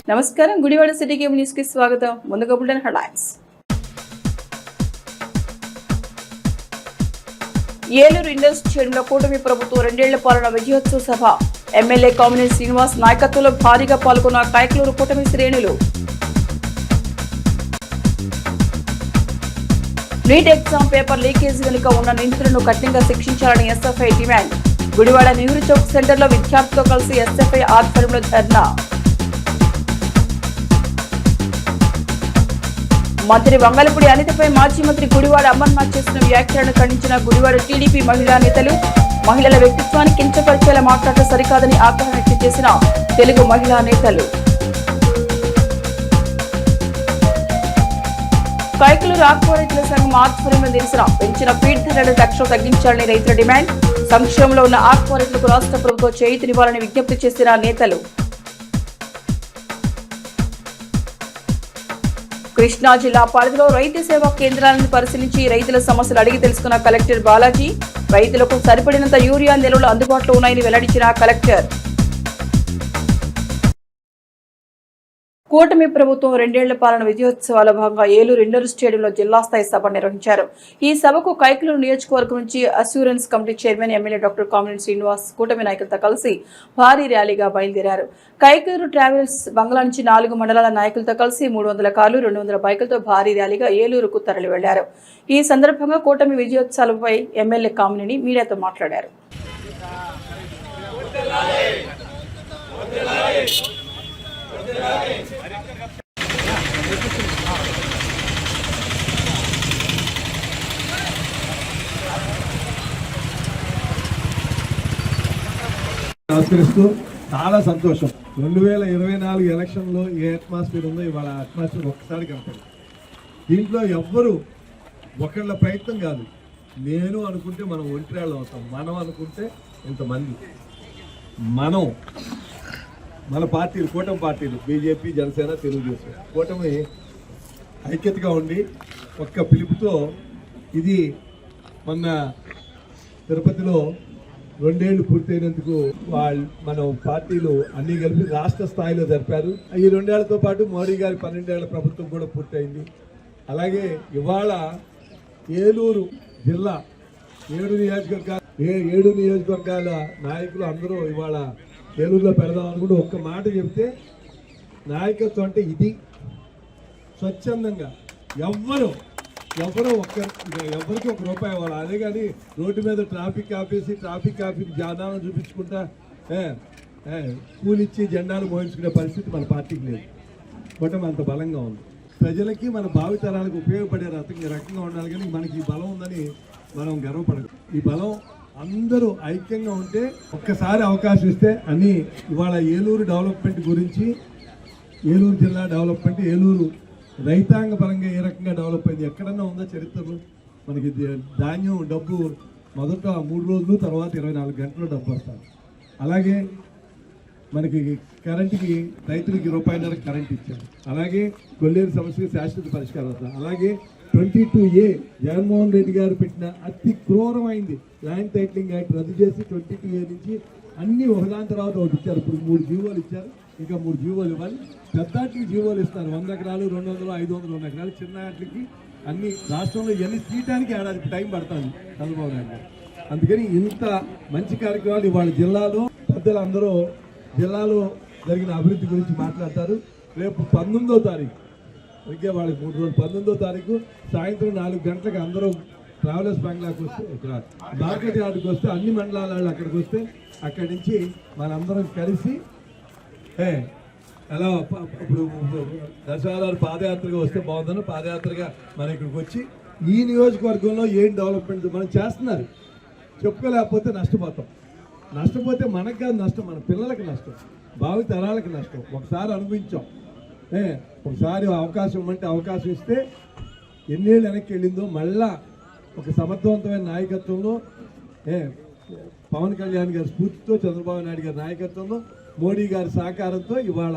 నమస్కారం, Gudivada city cable news కి స్వాగతం. ముందుగా బులెటిన్ హెడ్లైన్స్. ఏలూరు ఇండస్ స్టేడియంలో కూటమి ప్రభుత్వం 2 ఏళ్ల పాలన విజయోత్సవ సభ. ఎమ్మెల్యే కామినేని శ్రీనివాస్ నాయకత్వంలో భారీగా పాల్గొన్న కైకలూరు కూటమి శ్రేణులు. నీట్ ఎగ్జామ్ పేపర్ లీకేజ్ వెనుక ఉన్న నిందితులను కఠినంగా శిక్షించాలని ఎస్ఎఫ్ఐ డిమాండ్. గుడివాడ నెహ్రూ చౌక్ సెంటర్లో విద్యార్థులతో కలిసి ఎస్ఎఫ్ఐ ఆధ్వర్యంలో ధర్నా. మంత్రి వంగలపూడి అనితపై మాజీ మంత్రి గుడివాడ అమర్నాథ్ చేసిన వ్యాఖ్యలను ఖండించిన గుడివాడ టీడీపీ మహిళా నేతలు. మహిళల వ్యక్తిత్వాన్ని కించపరిచేలా మాట్లాడటం సరికాదని ఆగ్రహం వ్యక్తం చేసిన తెలుగు మహిళా నేతలు. కైకలూరు ఆక్వా రైతుల సంఘం ఆధ్వర్యంలో నిరసన. పెంచిన ఫీడ్ ధరలను తక్షణం తగ్గించాలని రైతుల డిమాండ్. సంక్షేమంలో ఉన్న ఆక్వా రైతులకు రాష్ట్ర ప్రభుత్వం చేయూతనివ్వాలని విజ్ఞప్తి చేసిన నేతలు. కృష్ణా జిల్లా పరిధిలో రైతు సేవా కేంద్రాలను పరిశీలించి రైతుల సమస్యలు అడిగి తెలుసుకున్న కలెక్టర్ బాలాజీ. రైతులకు సరిపడినంత యూరియా నిల్వలు అందుబాటులో ఉన్నాయని వెల్లడించిన కలెక్టర్. కూటమి ప్రభుత్వం 2 ఏళ్ల పాలన విజయోత్సవాల భాగంగా ఏలూరు ఇండోర్ స్టేడియంలో జిల్లా స్థాయి సభ నిర్వహించారు. ఈ సభకు కైకలూరు నియోజకవర్గం నుంచి assurance committee chairman MLA doctor Kamineni Srinivas కూటమి నాయకులతో కలిసి భారీ ర్యాలీగా బయలుదేరారు. కైకలూరు ట్రావెల్స్ బంగ్లా నుంచి 4 మండలాల నాయకులతో కలిసి 300 కార్లు 200 బైకులతో భారీ ర్యాలీగా ఏలూరుకు తరలి వెళ్లారు. ఈ సందర్భంగా కూటమి విజయోత్సవాలపై ఎమ్మెల్యే కామినేని మీడియాతో మాట్లాడారు. నమస్కరిస్తూ చాలా సంతోషం. 2024 ఎలక్షన్లో ఏ అట్మాస్ఫియర్ ఉందో ఇవాళ అట్మాస్ఫియర్ ఒక్కసారి కనపడింది. దీంట్లో ఎవ్వరు ఒకళ్ళ ప్రయత్నం కాదు. నేను అనుకుంటే మనం ఒంటిరాళ్ళు అవుతాం, మనం అనుకుంటే ఇంతమంది, మనం మన పార్టీలు, కూటమి పార్టీలు బీజేపీ, జనసేన, తెలుగుదేశం కూటమి ఐక్యతగా ఉండి ఒక్క పిలుపుతో ఇది మొన్న తిరుపతిలో 2 ఏళ్లు పూర్తయినందుకు మన పార్టీలు అన్ని కలిపి రాష్ట్ర స్థాయిలో జరిపారు. ఈ 2 ఏళ్లతో పాటు మోడీ గారి 12 ఏళ్ల ప్రభుత్వం కూడా పూర్తయింది. అలాగే ఇవాళ ఏలూరు జిల్లా 7 నియోజకవర్గాల నాయకులు అందరూ ఇవాళ ఏలూరులో పెడదాం అనుకుంటే ఒక్క మాట చెప్తే, నాయకత్వం అంటే ఇది. స్వచ్ఛందంగా ఎవరికి 1 రూపాయి ఇవ్వాలి. అదే కానీ రోడ్డు మీద ట్రాఫిక్ ఆఫీస్ జనాలను చూపించుకుంటా కూలిచ్చి జెండాలు మోయించుకునే పరిస్థితి మన పార్టీకి లేదు. కూటమి అంత బలంగా ఉంది. ప్రజలకి మన భావితరాలకు ఉపయోగపడే రకంగా ఉండాలి. కానీ మనకి ఈ బలం ఉందని మనం గర్వపడదు. ఈ బలం అందరూ ఐక్యంగా ఉంటే, ఒక్కసారి అవకాశం ఇస్తే అన్నీ ఇవాళ ఏలూరు డెవలప్మెంట్ గురించి, ఏలూరు జిల్లా డెవలప్మెంట్, ఏలూరు రైతాంగ పరంగా ఏ రకంగా డెవలప్ అయింది ఎక్కడన్నా ఉందో చరిత్రలో. మనకి ధాన్యం డబ్బు మొదట 3 రోజులు, తర్వాత 24 గంటలు డబ్బు వస్తారు. అలాగే మనకి కరెంటుకి రైతులకి ₹1.5 కరెంట్ ఇచ్చారు. అలాగే కొల్లేరు సమస్యకి శాశ్వత పరిష్కారం అవుతుంది. అలాగే 22A జగన్మోహన్ రెడ్డి గారు పెట్టిన అతి క్రూరమైంది ల్యాండ్ టైటిలింగ్ యాక్ట్ రద్దు చేసి 22A నుంచి అన్ని ఒకదాని తర్వాత ఒకటి ఇచ్చారు. ఇప్పుడు 3 జీవోలు ఇచ్చారు, ఇంకా 3 జీవోలు ఇవ్వాలి. పెద్దాటికి జీవోలు ఇస్తారు. 100 ఎకరాలు, 200, 500 ఉన్న ఎకరాలు. చిన్న వాటికి అన్ని రాష్ట్రంలో ఇవన్నీ తీయడానికి ఏడాది టైం పడుతుంది చంద్రబాబు నాయుడు గారు. అందుకని ఇంత మంచి కార్యక్రమాలు ఇవాళ జిల్లాలో పెద్దలు అందరూ జిల్లాలో జరిగిన అభివృద్ధి గురించి మాట్లాడతారు. రేపు 19వ తారీఖు, ఇంకే వాళ్ళకి 3 రోజులు, 19వ తారీఖు సాయంత్రం 4 గంటలకు అందరూ ట్రావెలర్స్ బంగ్లాకి వస్తే, ఇక్కడ మార్కెట్ యార్డ్కి వస్తే, అన్ని మండలాల వాళ్ళు అక్కడికి వస్తే, అక్కడి నుంచి మనందరం కలిసి ఎలా ఇప్పుడు దశవారాలు పాదయాత్రగా వస్తే బాగుందని పాదయాత్రగా మన ఇక్కడికి వచ్చి ఈ నియోజకవర్గంలో ఏం డెవలప్మెంట్ మనం చేస్తున్నారు చెప్పుకోలేకపోతే నష్టపోతే మనకు కాదు నష్టం, మన పిల్లలకి నష్టం, భావి తరాలకి నష్టం. ఒకసారి అనుభవించాం. ఒకసారి అవకాశం ఇవ్వమంటే అవకాశం ఇస్తే ఎన్నేళ్ళు వెనక్కి వెళ్ళిందో మళ్ళా ఒక సమర్థవంతమైన నాయకత్వంలో పవన్ కళ్యాణ్ గారి స్ఫూర్తితో, చంద్రబాబు నాయుడు గారి నాయకత్వంలో, మోడీ గారి సహకారంతో ఇవాళ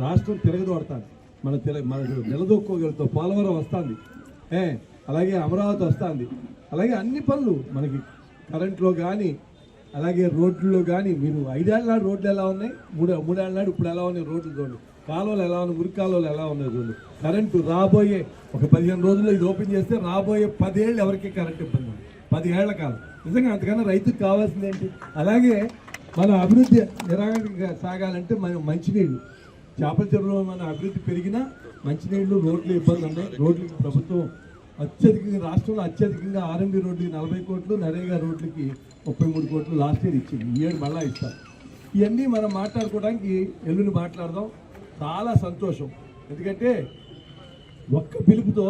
రాష్ట్రం తిరగదోడతాను. మనకు నిలదొక్కోగలుగుతాం. పోలవరం వస్తుంది, అలాగే అమరావతి వస్తుంది, అలాగే అన్ని పనులు మనకి కరెంట్లో కానీ, అలాగే రోడ్లలో కానీ. మీరు 5 ఏళ్ళ నాడు రోడ్లు ఎలా ఉన్నాయి, 3 ఏళ్ళ నాడు ఇప్పుడు ఎలా ఉన్నాయి రోడ్లు చూడండి. కాలువలు ఎలా ఉన్నాయి, మురికి కాలువలు ఎలా ఉన్నాయి చూడు. కరెంటు రాబోయే ఒక 15 రోజుల్లో ఇది ఓపెన్ చేస్తే రాబోయే 10 ఏళ్ళు ఎవరికి కరెంట్ ఇబ్బంది ఉంది. 10 ఏళ్ల కాలం నిజంగా అంతకన్నా రైతుకు కావాల్సింది ఏంటి? అలాగే మన అభివృద్ధి నిరాగంగా సాగాలంటే మనం మంచినీళ్ళు, చేపల చెరువులో మన అభివృద్ధి పెరిగినా మంచినీళ్ళు, రోడ్లు ఇబ్బంది ఉన్నాయి. రోడ్లకి ప్రభుత్వం అత్యధికంగా, రాష్ట్రంలో అత్యధికంగా ఆర్ఎంబీ రోడ్లకి 40 కోట్లు, నరేగా రోడ్లకి 33 కోట్లు లాస్ట్ ఇయర్ ఇచ్చింది. ఈ ఏడు మళ్ళా ఇస్తారు. ఇవన్నీ మనం మాట్లాడుకోవడానికి ఎల్లుండి మాట్లాడదాం. చాలా సంతోషం. ఎందుకంటే ఒక్క పిలుపుతో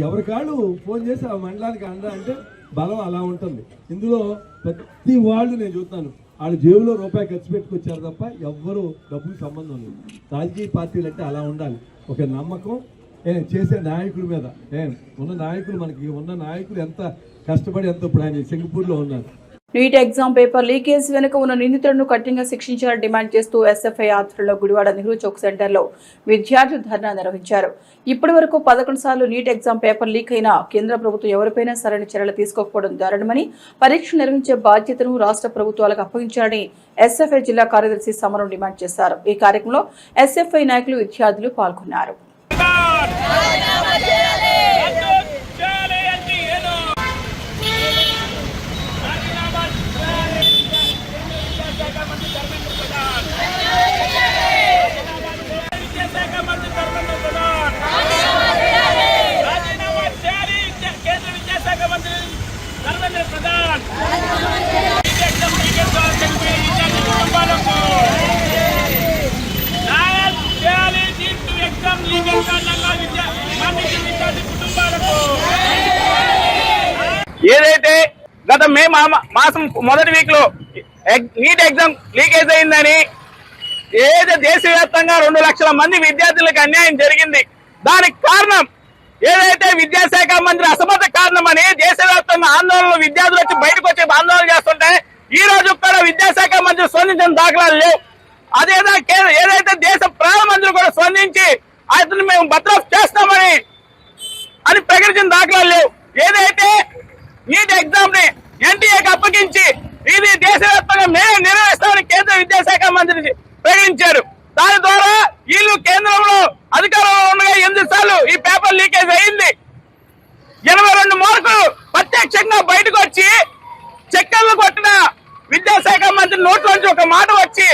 ఎవరి కాళ్ళు ఫోన్ చేసి ఆ మండలానికి అందా అంటే బలం అలా ఉంటుంది. ఇందులో ప్రతి వాళ్ళు నేను చూస్తాను వాళ్ళ జేబులో రూపాయి ఖర్చు పెట్టుకొచ్చారు తప్ప ఎవ్వరూ డబ్బుకి సంబంధం లేదు. రాజకీయ పార్టీలు అంటే అలా ఉండాలి. ఒక నమ్మకం చేసే నాయకుల మీద. ఉన్న నాయకులు, మనకి ఉన్న నాయకులు ఎంత కష్టపడి ఎంత ఇప్పుడు ఆయన సింగపూర్లో ఉన్నారు. నీట్ ఎగ్జామ్ పేపర్ లీకేజ్ వెనుక ఉన్న నిందితులను కఠినంగా శిక్షించాలని డిమాండ్ చేస్తూ ఎస్ఎఫ్ఐ ఆధ్వర్యంలో గుడివాడ నెహ్రూ చౌక్ సెంటర్లో విద్యార్థులు ధర్నా నిర్వహించారు. ఇప్పటి వరకు 11 సార్లు నీట్ ఎగ్జామ్ పేపర్ లీక్ అయినా కేంద్ర ప్రభుత్వం ఎవరిపైనా సరైన చర్యలు తీసుకోకపోవడం దారుణమని, పరీక్షలు నిర్వహించే బాధ్యతను రాష్ట్ర ప్రభుత్వాలకు అప్పగించాలని ఎస్ఎఫ్ఐ జిల్లా కార్యదర్శి సమరం డిమాండ్ చేశారు. ఈ కార్యక్రమంలో ఎస్ఎఫ్ఐ నాయకులు, విద్యార్థులు పాల్గొన్నారు. ఏదైతే గత మే మాసం మొదటి వీక్ లో నీట్ ఎగ్జామ్ లీకేజ్ అయిందని ఏదైతే దేశవ్యాప్తంగా 2 లక్షల మంది విద్యార్థులకు అన్యాయం జరిగింది, దానికి కారణం ఏదైతే విద్యాశాఖ మంత్రి అసమర్థ కారణమని దేశవ్యాప్తంగా ఆందోళనలు, విద్యార్థులు వచ్చి బయటకు వచ్చి ఆందోళన చేస్తుంటే ఈ రోజు కూడా విద్యాశాఖ మంత్రి స్పందించిన దాఖలాలు లేవు. ఏదైతే దేశ ప్రధానమంత్రి కూడా స్పందించి అతను మేము బర్తరఫ్ చేస్తామని ప్రకటించిన దాఖలాలు లేవు. ఏదైతే నీట్ ఎగ్జామ్ ని ఎన్టీఏకి అప్పగించి ఇది దేశవ్యాప్తంగా మేమే నిర్వహిస్తామని కేంద్ర విద్యాశాఖ మంత్రి ప్రకటించారు. దాని ద్వారా వీళ్ళు కేంద్రంలో అధికారంలో ఉండగా 8 సార్లు ఈ పేపర్ లీకేజ్ అయింది. 82 మార్కులు ప్రత్యక్షంగా బయటకు వచ్చి చెక్కర్లు కొట్టిన విద్యాశాఖ మంత్రి నోట్లోంచి ఒక మాట వచ్చి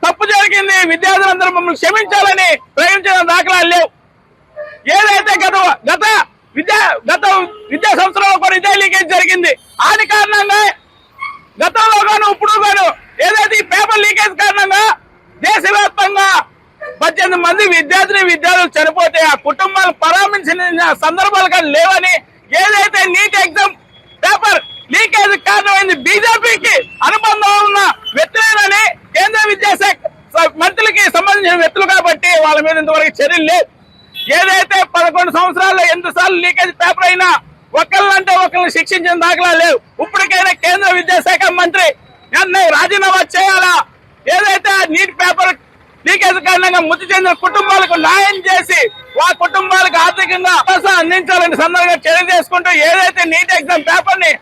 తప్పు జరిగింది, విద్యార్థులందరూ మమ్మల్ని క్షమించాలని ప్రకటించిన దాఖలాలు లేవు. ఏదైతే గత విద్యా సంవత్సరంలో కూడా ఇదే లీకేజ్ జరిగింది. ఆది కారణంగా గతంలో గాను ఇప్పుడు గాను ఏదైతే ఈ పేపర్ లీకేజ్ కారణంగా దేశవ్యాప్తంగా 18 మంది విద్యార్థులు చనిపోతే ఆ కుటుంబాలు పరామర్శించిన సందర్భాలు కానీ లేవని, ఏదైతే నీట్ ఎగ్జామ్ పేపర్ లీకేజ్ కారణమైంది బీజేపీకి అనుబంధం ఉన్న వ్యక్తులేనని కేంద్ర విద్యాశాఖ మంత్రులకి సంబంధించిన వ్యక్తులు కాబట్టి వాళ్ళ మీద ఇంతవరకు చర్యలు లేవు. ఏదైతే 11 సంవత్సరాల్లో 8 సార్లు లీకేజ్ పేపర్ అయినా ఒకళ్ళంటే ఒకరిని శిక్షించిన దాఖలా లేవు. ఇప్పటికైనా కేంద్ర విద్యాశాఖ మంత్రి రాజీనామా చేయాలా? ఏదైతే నీట్ పేపర్ లీకేజ్ కారణంగా మృతి చెందిన కుటుంబాలకు న్యాయం చేసి ఆ కుటుంబాలకు ఆర్థికంగా అందించాలని సందర్భంగా చర్య చేసుకుంటూ ఏదైతే నీట్ ఎగ్జామ్ పేపర్ ని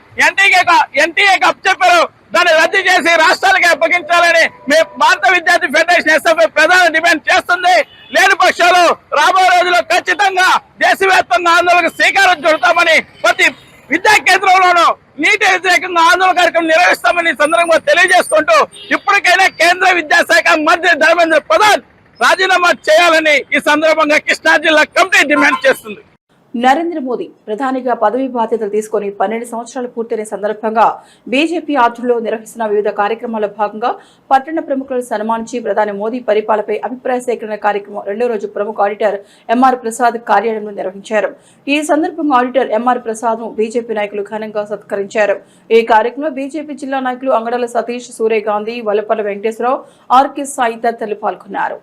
ఎన్టీఏకి అప్పచెప్పారో దాన్ని రద్దు చేసి రాష్ట్రాలకి అప్పగించాలని మేము భారత విద్యార్థి ఫెడరేషన్ ఎస్ఎఫ్ఐ ప్రధాన డిమాండ్ చేస్తుంది. లేని పక్షాలు రాబోయే రోజుల్లో ఖచ్చితంగా దేశవ్యాప్తంగా ఆందోళనకు శ్రీకారం చుడతామని, ప్రతి విద్యా కేంద్రంలోనూ నీటి వ్యతిరేకంగా ఆందోళన కార్యక్రమం నిర్వహిస్తామని సందర్భంగా తెలియజేసుకుంటూ ఇప్పటికైనా కేంద్ర విద్యాశాఖ మంత్రి ధర్మేంద్ర ప్రధాన్ రాజీనామా చేయాలని ఈ సందర్భంగా కృష్ణా జిల్లా కమిటీ డిమాండ్ చేస్తుంది. నరేంద్ర మోదీ ప్రధానిగా పదవి బాధ్యతలు తీసుకుని 12 సంవత్సరాలు పూర్తయిన సందర్భంగా బీజేపీ ఆధ్వర్యంలో నిర్వహిస్తున్న వివిధ కార్యక్రమాల్లో భాగంగా పట్టణ ప్రముఖులను సన్మానించి ప్రధాని మోదీ పరిపాలనపై అభిప్రాయ సేకరణ కార్యక్రమం 2వ రోజు ప్రముఖ ఆడిటర్ ఎంఆర్ ప్రసాద్ కార్యాలయంలో నిర్వహించారు. ఈ సందర్భంగా ఆడిటర్ ఎంఆర్ ప్రసాద్ ను బీజేపీ నాయకులు ఘనంగా సత్కరించారు. ఈ కార్యక్రమంలో బీజేపీ జిల్లా నాయకులు అంగడాల సతీష్, సూర్యగాంధీ, వల్లపల్లి వెంకటేశ్వరరావు, ఆర్కే సాయి తదితరులు పాల్గొన్నారు.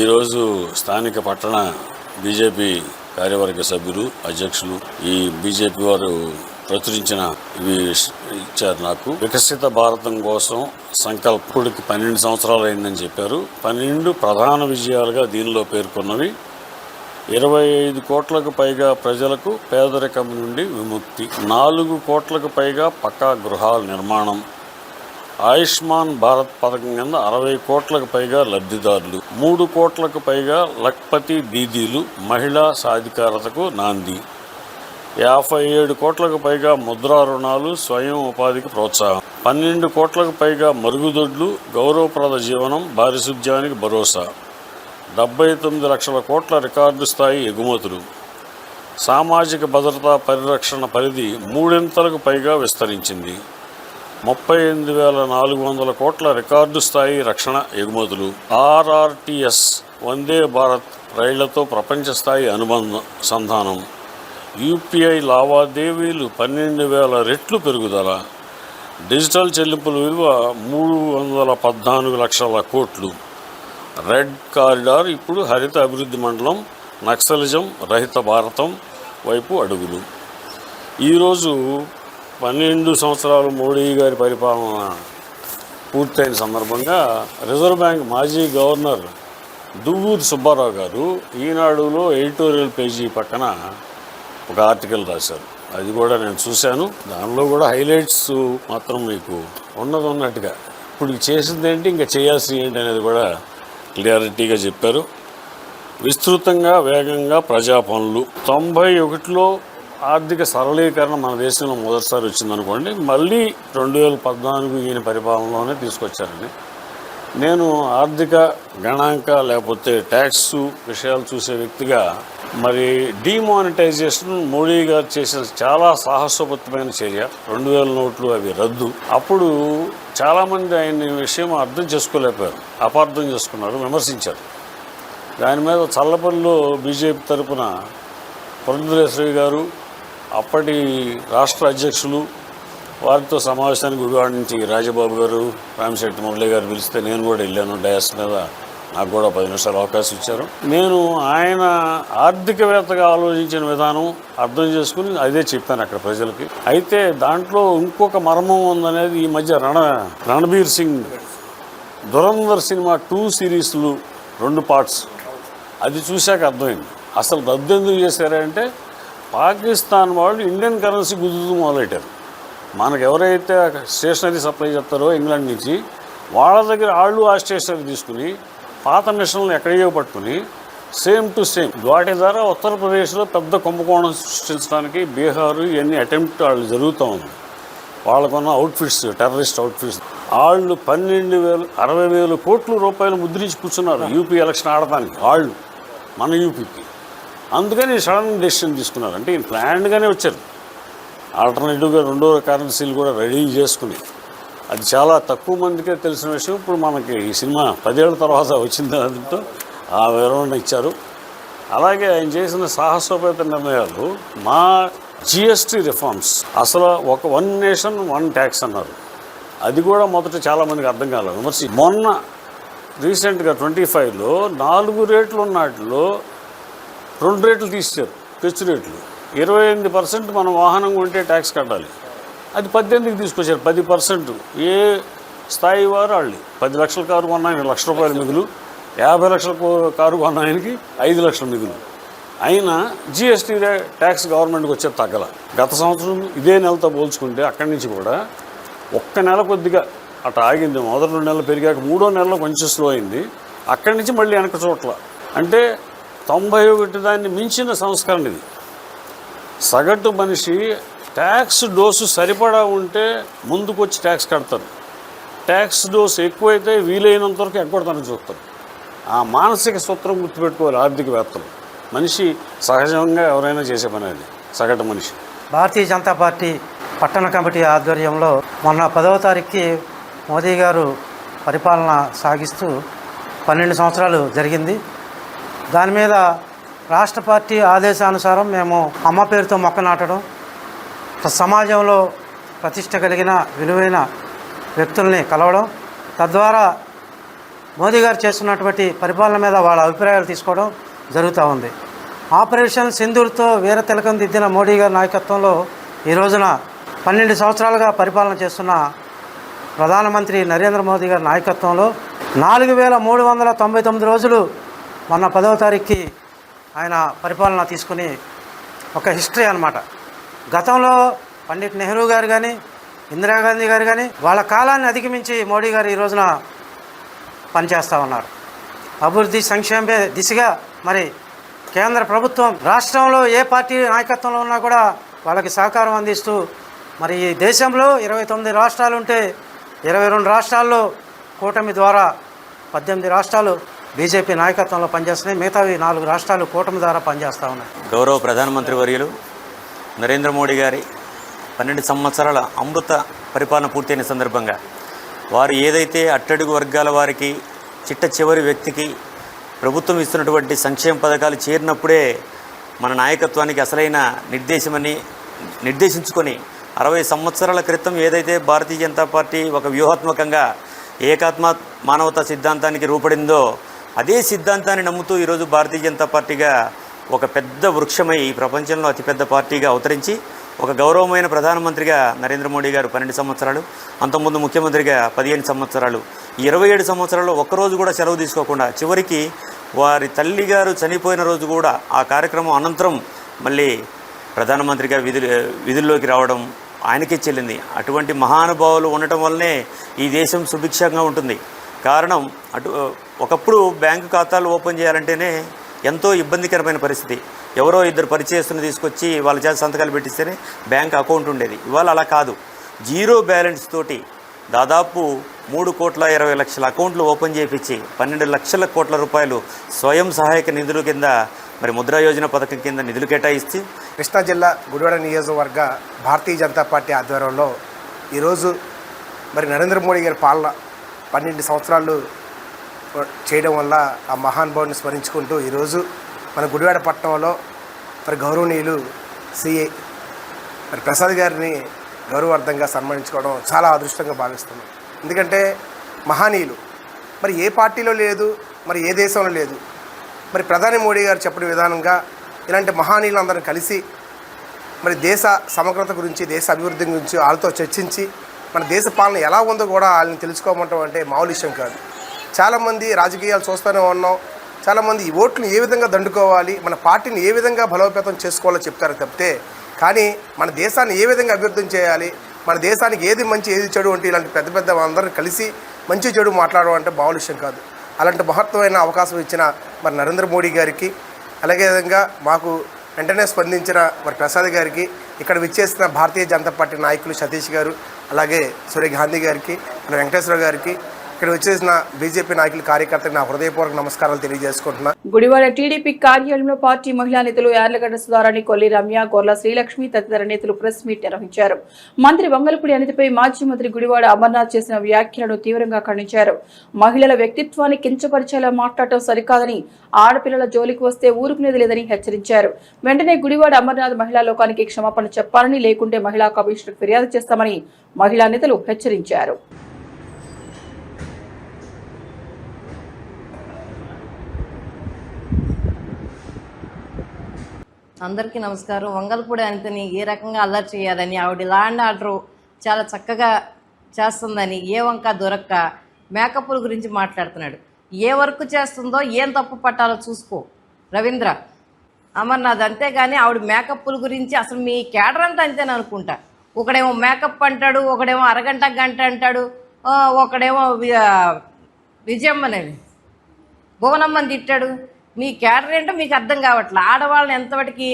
ఈరోజు స్థానిక పట్టణ బీజేపీ కార్యవర్గ సభ్యులు, అధ్యక్షులు, ఈ బీజేపీ వారు ప్రచురించిన ఇవి ఇచ్చారు. నాకు వికసిత భారతం కోసం సంకల్పుడికి 12 సంవత్సరాలు అయిందని చెప్పారు. 12 ప్రధాన విజయాలుగా దీనిలో పేర్కొన్నవి 25 కోట్లకు పైగా ప్రజలకు పేదరికం నుండి విముక్తి, 4 కోట్లకు పైగా పక్కా గృహాల నిర్మాణం, ఆయుష్మాన్ భారత్ పథకం కింద 60 కోట్లకు పైగా లబ్ధిదారులు, 3 కోట్లకు పైగా లఖ్పతి దీదీలు మహిళా సాధికారతకు నాంది, 57 కోట్లకు పైగా ముద్రా రుణాలు స్వయం ఉపాధికి ప్రోత్సాహం, 12 కోట్లకు పైగా మరుగుదొడ్లు గౌరవప్రద జీవనం పారిశుధ్యానికి భరోసా, 79 లక్షల కోట్ల రికార్డు స్థాయి ఎగుమతులు, సామాజిక భద్రతా పరిరక్షణ పరిధి 3 పైగా విస్తరించింది, 38,400 కోట్ల రికార్డు స్థాయి రక్షణ ఎగుమతులు, ఆర్ఆర్టీఎస్ వందే భారత్ రైళ్లతో ప్రపంచ స్థాయి అనుసంధానం, యూపీఐ లావాదేవీలు 12,000 రెట్లు పెరుగుదల, డిజిటల్ చెల్లింపుల విలువ 314 లక్షల కోట్లు, రెడ్ కారిడార్ ఇప్పుడు హరిత అభివృద్ధి మండలం, నక్సలిజం రహిత భారతం వైపు అడుగులు. ఈరోజు 12 సంవత్సరాలు మోడీ గారి పరిపాలన పూర్తయిన సందర్భంగా రిజర్వ్ బ్యాంక్ మాజీ గవర్నర్ దువ్వూరి సుబ్బారావు గారు ఈనాడులో ఎడిటోరియల్ పేజీ పక్కన ఒక ఆర్టికల్ రాశారు. అది కూడా నేను చూశాను. దానిలో కూడా హైలైట్స్ మాత్రం మీకు ఉన్నట్టుగా ఇప్పుడు చేసింది ఏంటి, ఇంకా చేయాల్సింది ఏంటి అనేది కూడా క్లియారిటీగా చెప్పారు. విస్తృతంగా వేగంగా ప్రజా పనులు. 91లో ఆర్థిక సరళీకరణ మన దేశంలో మొదటిసారి వచ్చిందనుకోండి, మళ్ళీ 2014 ఈయన పరిపాలనలోనే తీసుకొచ్చారండి. నేను ఆర్థిక గణాంక లేకపోతే ట్యాక్స్ విషయాలు చూసే వ్యక్తిగా మరి డిమానిటైజేషన్ మోడీ గారు చేసిన చాలా సాహసోపేతమైన చర్య. 2000 నోట్లు అవి రద్దు. అప్పుడు చాలామంది ఆయన విషయం అర్థం చేసుకోలేకపోయారు, అపార్థం చేసుకున్నారు, విమర్శించారు. దాని మీద చల్లపల్లిలో బీజేపీ తరఫున పురంధరేశ్వరి గారు, అప్పటి రాష్ట్ర అధ్యక్షులు, వారితో సమావేశానికి గుడివాడ నుంచి రాజబాబు గారు, రామిశెట్టి మురళి గారు పిలిస్తే నేను కూడా వెళ్ళాను. డయాస్ మీద నాకు కూడా 10 నిమిషాలు అవకాశం ఇచ్చారు. నేను ఆయన ఆర్థికవేత్తగా ఆలోచించిన విధానం అర్థం చేసుకుని అదే చెప్పాను అక్కడ ప్రజలకి. అయితే దాంట్లో ఇంకొక మర్మం ఉందనేది ఈ మధ్య రణబీర్ సింగ్ దురంధర్ సినిమా 2 సిరీస్లు 2 పార్ట్స్ అది చూశాక అర్థమైంది. అసలు రద్దు ఎందుకు చేశారంటే పాకిస్తాన్ వాళ్ళు ఇండియన్ కరెన్సీ గుద్దుతూ మొదలెట్టారు. మనకు ఎవరైతే స్టేషనరీ సప్లై చేస్తారో ఇంగ్లాండ్ నుంచి, వాళ్ళ దగ్గర వాళ్ళు ఆ స్టేషనరీ తీసుకుని పాత మిషన్లు ఎక్కడియో పట్టుకుని సేమ్ టు సేమ్ వాటి ద్వారా ఉత్తరప్రదేశ్లో పెద్ద కుంభకోణం సృష్టించడానికి బీహారు ఇవన్నీ అటెంప్ట్ వాళ్ళు జరుగుతూ ఉంది. వాళ్ళకున్న అవుట్ఫిట్స్, టెర్రరిస్ట్ అవుట్ఫిట్స్, వాళ్ళు 60,000 కోట్ల రూపాయలు ముద్రించి కూర్చున్నారు యూపీ ఎలక్షన్ ఆడటానికి. వాళ్ళు మన యూపీకి అందుకని సడన్ డెసిషన్ తీసుకున్నారు. అంటే ప్లాన్డ్గానే వచ్చారు. ఆల్టర్నేటివ్గా 2వ కరెన్సీలు కూడా రెడీ చేసుకుని, అది చాలా తక్కువ మందికే తెలిసిన విషయం. ఇప్పుడు మనకి ఈ సినిమా 10 ఏళ్ల తర్వాత వచ్చింది, దాంతో ఆ వివరణ ఇచ్చారు. అలాగే ఆయన చేసిన సాహసోపేత నిర్ణయాలు, మా జిఎస్టీ రిఫార్మ్స్, అసలు ఒక 1 నేషన్ 1 ట్యాక్స్ అన్నారు. అది కూడా మొదట చాలామందికి అర్థం కాలేదు, విమర్శి. మొన్న రీసెంట్గా 25లో 4 రేట్లు ఉన్న వాటిలో 2 రేట్లు తీశారు, పెచ్చు రేట్లు. 28% మనం వాహనం కొంటే ట్యాక్స్ కట్టాలి, అది 18కి తీసుకొచ్చారు. 10%. ఏ స్థాయి వారు వాళ్ళు. 10 లక్షల కారు కొన్నాయని ₹1,00,000 మిగులు, 50 లక్షల కారు కొన్నాయనికి 5 లక్షల మిగులు. అయినా జిఎస్టీ ట్యాక్స్ గవర్నమెంట్కి వచ్చే తగ్గల. గత సంవత్సరం ఇదే నెలతో పోల్చుకుంటే అక్కడి నుంచి కూడా ఒక్క నెల కొద్దిగా అటు ఆగింది. మొదటి 2 నెలలు పెరిగాక 3వ నెలలో కొంచెం స్లో అయింది. అక్కడి నుంచి మళ్ళీ వెనక చోట్ల. అంటే 91 దాన్ని మించిన సంస్కరణ ఇది. సగటు మనిషి ట్యాక్స్ డోసు సరిపడా ఉంటే ముందుకు వచ్చి ట్యాక్స్ కడతారు. ట్యాక్స్ డోసు ఎక్కువైతే వీలైనంత వరకు ఎగ్గొడతానని చూస్తారు. ఆ మానసిక సూత్రం గుర్తుపెట్టుకోవాలి ఆర్థికవేత్తలు. మనిషి సహజంగా ఎవరైనా చేసే పని అది, సగటు మనిషి. భారతీయ జనతా పార్టీ పట్టణ కమిటీ ఆధ్వర్యంలో మొన్న 10వ తారీఖుకి మోదీ గారు పరిపాలన సాగిస్తూ 12 సంవత్సరాలు జరిగింది. దాని మీద రాష్ట్ర పార్టీ ఆదేశానుసారం మేము అమ్మ పేరుతో మొక్క నాటడం, సమాజంలో ప్రతిష్ట కలిగిన విలువైన వ్యక్తుల్ని కలవడం, తద్వారా మోదీ గారు చేస్తున్నటువంటి పరిపాలన మీద వాళ్ళ అభిప్రాయాలు తీసుకోవడం జరుగుతూ ఉంది. ఆపరేషన్ సింధూర్తో వీర తిలకం దిద్దిన మోడీ గారి నాయకత్వంలో ఈ రోజున 12 సంవత్సరాలుగా పరిపాలన చేస్తున్న ప్రధానమంత్రి నరేంద్ర మోదీ గారి నాయకత్వంలో 4399 రోజులు మొన్న 10వ తారీఖుకి ఆయన పరిపాలన తీసుకుని ఒక హిస్టరీ అన్నమాట. గతంలో పండిట్ నెహ్రూ గారు కానీ ఇందిరాగాంధీ గారు కానీ వాళ్ళ కాలాన్ని అధిగమించి మోడీ గారు ఈ రోజున పనిచేస్తూ ఉన్నారు. అభివృద్ధి సంక్షేమ దిశగా మరి కేంద్ర ప్రభుత్వం రాష్ట్రంలో ఏ పార్టీ నాయకత్వంలో ఉన్నా కూడా వాళ్ళకి సహకారం అందిస్తూ మరి ఈ దేశంలో 29 రాష్ట్రాలు ఉంటే 22 రాష్ట్రాల్లో కూటమి ద్వారా 18 రాష్ట్రాలు బీజేపీ నాయకత్వంలో పనిచేస్తున్నాయి. మిగతావి 4 రాష్ట్రాలు కూటమి ద్వారా పనిచేస్తూ ఉన్నాయి. గౌరవ ప్రధానమంత్రి వర్యులు నరేంద్ర మోడీ గారి 12 సంవత్సరాల అమృత పరిపాలన పూర్తయిన సందర్భంగా వారు ఏదైతే అట్టడుగు వర్గాల వారికి చిట్ట చివరి వ్యక్తికి ప్రభుత్వం ఇస్తున్నటువంటి సంక్షేమ పథకాలు చేరినప్పుడే మన నాయకత్వానికి అసలైన నిర్దేశించుకొని 60 సంవత్సరాల క్రితం ఏదైతే భారతీయ జనతా పార్టీ ఒక వ్యూహాత్మకంగా ఏకాత్మ మానవతా సిద్ధాంతానికి రూపడిందో అదే సిద్ధాంతాన్ని నమ్ముతూ ఈరోజు భారతీయ జనతా పార్టీగా ఒక పెద్ద వృక్షమై ఈ ప్రపంచంలో అతిపెద్ద పార్టీగా అవతరించి ఒక గౌరవమైన ప్రధానమంత్రిగా నరేంద్ర మోడీ గారు 12 సంవత్సరాలు, అంతకుముందు ముఖ్యమంత్రిగా 15 సంవత్సరాలు, 27 సంవత్సరాల్లో ఒక్కరోజు కూడా సెలవు తీసుకోకుండా చివరికి వారి తల్లి గారు చనిపోయిన రోజు కూడా ఆ కార్యక్రమం అనంతరం మళ్ళీ ప్రధానమంత్రిగా విధుల్లోకి రావడం ఆయనకే చెల్లింది. అటువంటి మహానుభావులు ఉండటం వల్లనే ఈ దేశం సుభిక్షంగా ఉంటుంది. కారణం ఒకప్పుడు బ్యాంకు ఖాతాలు ఓపెన్ చేయాలంటేనే ఎంతో ఇబ్బందికరమైన పరిస్థితి. ఎవరో ఇద్దరు పరిచయస్తుని తీసుకొచ్చి వాళ్ళ చేత సంతకాలు పెట్టిస్తేనే బ్యాంక్ అకౌంట్ ఉండేది. ఇవాళ అలా కాదు. జీరో బ్యాలెన్స్ తోటి దాదాపు 3,20,00,000 అకౌంట్లు ఓపెన్ చేయించి 12 లక్షల కోట్ల రూపాయలు స్వయం సహాయక నిధుల కింద మరి ముద్రా యోజన పథకం కింద నిధులు కేటాయిస్తే కృష్ణా జిల్లా గుడివాడ నియోజకవర్గ భారతీయ జనతా పార్టీ ఆధ్వర్యంలో ఈరోజు మరి నరేంద్ర మోడీ గారి పాలన 12 సంవత్సరాలు చేయడం వల్ల ఆ మహానుభావుని స్మరించుకుంటూ ఈరోజు మన గుడివాడ పట్టణంలో మరి గౌరవనీయులు సిఐ మరి ప్రసాద్ గారిని గౌరవార్థంగా సన్మానించుకోవడం చాలా అదృష్టంగా భావిస్తున్నాం. ఎందుకంటే మహనీయులు మరి ఏ పార్టీలో లేదు, మరి ఏ దేశంలో లేదు. మరి ప్రధాని మోడీ గారు చెప్పిన విధానంగా ఇలాంటి మహనీయులందరం కలిసి మరి దేశ సమగ్రత గురించి, దేశ అభివృద్ధి గురించి వాళ్ళతో చర్చించి మన దేశ పాలన ఎలా ఉందో కూడా వాళ్ళని తెలుసుకోమంటాం అంటే మామూలు విషయం కాదు. చాలామంది రాజకీయాలు చూస్తూనే ఉన్నాం. చాలామంది ఈ ఓట్లు ఏ విధంగా దండుకోవాలి, మన పార్టీని ఏ విధంగా బలోపేతం చేసుకోవాలో చెప్తారు తప్పితే, కానీ మన దేశాన్ని ఏ విధంగా అభివృద్ధి చేయాలి, మన దేశానికి ఏది మంచి ఏది చెడు అంటే ఇలాంటి పెద్ద పెద్ద అందరూ కలిసి మంచి చెడు మాట్లాడడం అంటే మామూలు విషయం కాదు. అలాంటి మహత్తరమైన అవకాశం ఇచ్చిన మరి నరేంద్ర మోడీ గారికి, అలాగే విధంగా మాకు వెంటనే స్పందించిన మరి ప్రసాద్ గారికి, ఇక్కడ విచ్చేసిన భారతీయ జనతా పార్టీ నాయకులు సతీష్ గారు, అలాగే సూర్య గాంధీ గారికి, వెంకటేశ్వర గారికి, ఇక్కడ వచ్చేసిన బీజేపీ నాయకులు కార్యకర్తలకు నా హృదయపూర్వక నమస్కారాలు తెలియజేసుకుంటున్నా. గుడివాడ టీడీపీ కార్యాలయంలో పార్టీ మహిళా నేతలు యార్లగడ్డ సుధారాణి, కొల్లి రమ్య, గొర్ల శ్రీలక్ష్మి తదితర నేతలు ప్రెస్ మీట్ నిర్వహించారు. మంత్రి వంగలపూడి అనితపై మాజీ మంత్రి గుడివాడ అమర్నాథ్ చేసిన వ్యాఖ్యలను తీవ్రంగా ఖండించారు. మహిళల వ్యక్తిత్వాన్ని కించపరిచేలా మాట్లాడటం సరికాదని, ఆడపిల్లల జోలికి వస్తే ఊరుకునేది లేదని హెచ్చరించారు. వెంటనే గుడివాడ అమర్నాథ్ మహిళా లోకానికి క్షమాపణ చెప్పాలని, లేకుంటే మహిళా కమిషనర్ ఫిర్యాదు చేస్తామని మహిళా నేతలు హెచ్చరించారు. అందరికీ నమస్కారం. వంగలపూడి అనితని ఏ రకంగా అల్లరి చేయాలని, ఆవిడ లా అండ్ ఆర్డర్ చాలా చక్కగా చేస్తుందని ఏ వంక దొరక్క మేకప్ల గురించి మాట్లాడుతున్నాడు. ఏ వర్క్ చేస్తుందో ఏం తప్పు పట్టాలో చూసుకో రవీంద్ర అమర్నాథ్. అంతేగాని ఆవిడ మేకప్ల గురించి అసలు మీ కేడర్ అంతా అంతేని అనుకుంటా. ఒకడేమో మేకప్ అంటాడు, ఒకడేమో అరగంట గంట అంటాడు, ఒకడేమో విజయమ్మనేవి భువనమ్మని తిట్టాడు. మీ క్యాడర్ ఏంటో మీకు అర్థం కావట్లేదు. ఆడవాళ్ళని ఎంతవరకు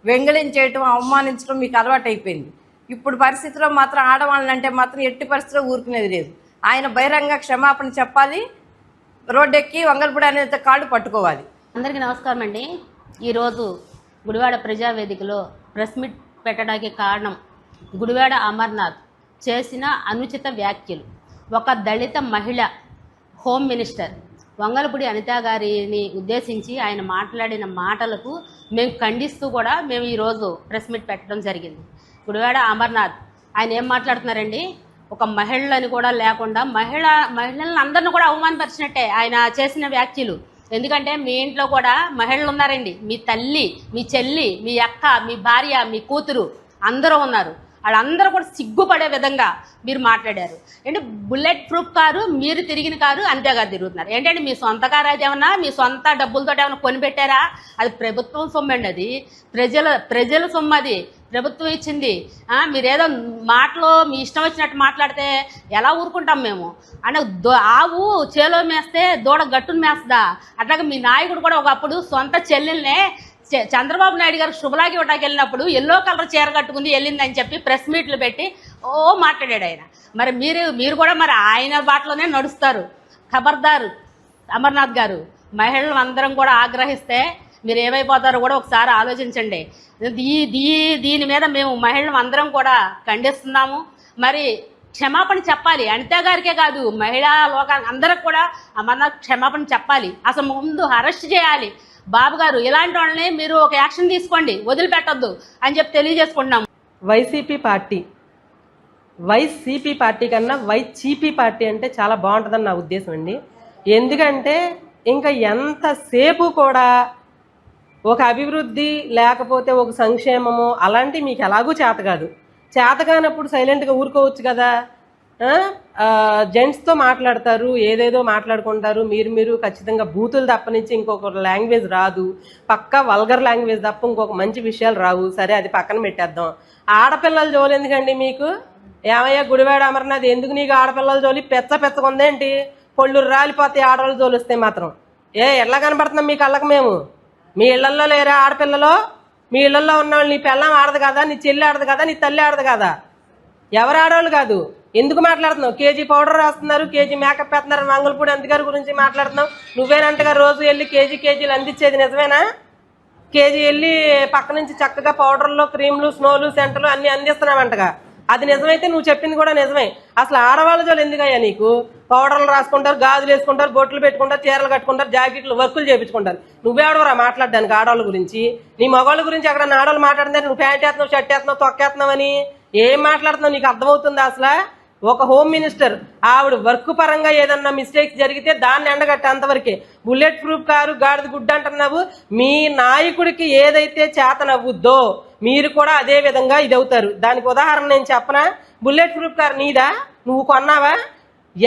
వెంగళించేయటం, అవమానించడం మీకు అలవాటు అయిపోయింది. ఇప్పుడు పరిస్థితిలో మాత్రం ఆడవాళ్ళని అంటే మాత్రం ఎట్టి పరిస్థితిలో ఊరుకునేది లేదు. ఆయన బహిరంగ క్షమాపణ చెప్పాలి, రోడ్డెక్కి వంగలపూడి అనేది కాళ్ళు పట్టుకోవాలి. అందరికీ నమస్కారం అండి. ఈరోజు గుడివాడ ప్రజావేదికలో ప్రెస్ మీట్ పెట్టడానికి కారణం గుడివాడ అమర్నాథ్ చేసిన అనుచిత వ్యాఖ్యలు. ఒక దళిత మహిళ హోమ్ మినిస్టర్ వంగలపూడి అనిత గారిని ఉద్దేశించి ఆయన మాట్లాడిన మాటలకు మేము ఖండిస్తూ కూడా మేము ఈరోజు ప్రెస్ మీట్ పెట్టడం జరిగింది. గుడివాడ అమర్నాథ్ ఆయన ఏం మాట్లాడుతున్నారండి, ఒక మహిళని కూడా లేకుండా మహిళలను అందరిని కూడా అవమానపరిచినట్టే ఆయన చేసిన వ్యాఖ్యలు. ఎందుకంటే మీ ఇంట్లో కూడా మహిళలు ఉన్నారండి. మీ తల్లి, మీ చెల్లి, మీ అక్క, మీ భార్య, మీ కూతురు అందరూ ఉన్నారు. వాళ్ళందరూ కూడా సిగ్గుపడే విధంగా మీరు మాట్లాడారు. ఏంటి బుల్లెట్ ప్రూఫ్ కారు, మీరు తిరిగిన కారు అంతేగా తిరుగుతున్నారు. ఏంటంటే మీ సొంత కారు అది ఏమన్నా మీ సొంత డబ్బులతో ఏమైనా కొనిపెట్టారా? అది ప్రభుత్వం సొమ్ము అండి, అది ప్రజల సొమ్ము, అది ప్రభుత్వం ఇచ్చింది. మీరేదో మాటలో మీ ఇష్టం వచ్చినట్టు మాట్లాడితే ఎలా ఊరుకుంటాం మేము? అంటే ఆవు చేలో మేస్తే దూడ గట్టును మేస్తుందా? అట్లాగే మీ నాయకుడు కూడా ఒకప్పుడు సొంత చెల్లెల్నే చంద్రబాబు నాయుడు గారు శుభలాకి ఇవ్వడానికి వెళ్ళినప్పుడు ఎల్లో కలర్ చీర కట్టుకుని వెళ్ళిందని చెప్పి ప్రెస్ మీట్లు పెట్టి మాట్లాడాడు ఆయన. మరి మీరు కూడా మరి ఆయన బాటలోనే నడుస్తారు. ఖబర్దారు అమర్నాథ్ గారు, మహిళలు అందరం కూడా ఆగ్రహిస్తే మీరు ఏమైపోతారో కూడా ఒకసారి ఆలోచించండి. దీని మీద మేము మహిళలు అందరం కూడా ఖండిస్తున్నాము. మరి క్షమాపణ చెప్పాలి, అనితా గారికే కాదు మహిళా లోకానికి అందరికి కూడా అమర్నాథ్ క్షమాపణ చెప్పాలి. అసలు ముందు అరెస్ట్ చేయాలి. బాబు గారు, ఇలాంటి వాళ్ళని మీరు ఒక యాక్షన్ తీసుకోండి, వదిలిపెట్టొద్దు అని చెప్పి తెలియజేసుకుంటున్నాము. వైసీపీ పార్టీ కన్నా వైసీపీ పార్టీ అంటే చాలా బాగుంటుందని నా ఉద్దేశం అండి. ఎందుకంటే ఇంకా ఎంతసేపు కూడా ఒక అభివృద్ధి లేకపోతే ఒక సంక్షేమము అలాంటివి మీకు ఎలాగూ చేత కాదు. చేత కానప్పుడు సైలెంట్గా ఊరుకోవచ్చు కదా. జెంట్స్తో మాట్లాడతారు, ఏదేదో మాట్లాడుకుంటారు. మీరు ఖచ్చితంగా బూతులు తప్పనించి ఇంకొక లాంగ్వేజ్ రాదు, పక్కా వల్గర్ లాంగ్వేజ్ తప్ప ఇంకొక మంచి విషయాలు రావు. సరే, అది పక్కన పెట్టేద్దాం. ఆడపిల్లల జోలి ఎందుకండి మీకు? ఏమయ్యా గుడివాడ అమర్నాథ్, ఎందుకు నీకు ఆడపిల్లల జోలి? పెచ్చకుందేంటి? పొళ్ళు రాలిపోతాయి ఆడవాళ్ళ జోలి వస్తే మాత్రం. ఎలా కనపడుతున్నాం మీ కళ్ళకి మేము? మీ ఇళ్లల్లో లేరా ఆడపిల్లలో? మీ ఇళ్లలో ఉన్నవాళ్ళు నీ పిల్లం ఆడదు కదా, నీ చెల్లి ఆడదు కదా, నీ తల్లి ఆడదు కదా? ఎవరు ఆడవాళ్ళు కాదు. ఎందుకు మాట్లాడుతున్నావు? కేజీ పౌడర్ రాస్తున్నారు, కేజీ మేకప్ వేస్తున్నారు, మంగళపూడి అంతగారి గురించి మాట్లాడుతున్నావు. నువ్వేనంటగా రోజు వెళ్ళి కేజీలు అందించేది నిజమేనా? కేజీ వెళ్ళి పక్క నుంచి చక్కగా పౌడర్లు, క్రీమ్లు, స్నోలు, సెంటర్లు అన్నీ అందిస్తున్నావంటగా. అది నిజమైతే నువ్వు చెప్పింది కూడా నిజమే. అసలు ఆడవాళ్ళ జోలు ఎందుకయ్యా నీకు? పౌడర్లు రాసుకుంటారు, గాజులు వేసుకుంటారు, బొట్లు పెట్టుకుంటారు, చీరలు కట్టుకుంటారు, జాకెట్లు, వర్కులు చేయించుకుంటారు. నువ్వేడవరా మాట్లాడడానికి ఆడవాళ్ళ గురించి? నీ మగవాళ్ళ గురించి అక్కడ ఆడవాళ్ళు మాట్లాడితే నువ్వు ప్యాంట్ వేస్తున్నావు, షర్ట్ వేస్తున్నావు, తొక్కేస్తున్నావు అని ఏం మాట్లాడుతున్నావు? నీకు అర్థమవుతుందా? అసలు ఒక హోమ్ మినిస్టర్ ఆవిడ వర్క్ పరంగా ఏదన్నా మిస్టేక్స్ జరిగితే దాన్ని ఎండగట్టే అంతవరకే. బుల్లెట్ ప్రూఫ్ కారు, గాడిద గుడ్డ అంటున్నావు. మీ నాయకుడికి ఏదైతే చేతనవ్వుద్దో మీరు కూడా అదే విధంగా ఇది అవుతారు. దానికి ఉదాహరణ నేను చెప్పనా? బుల్లెట్ ప్రూఫ్ కారు నీదా? నువ్వు కొన్నావా?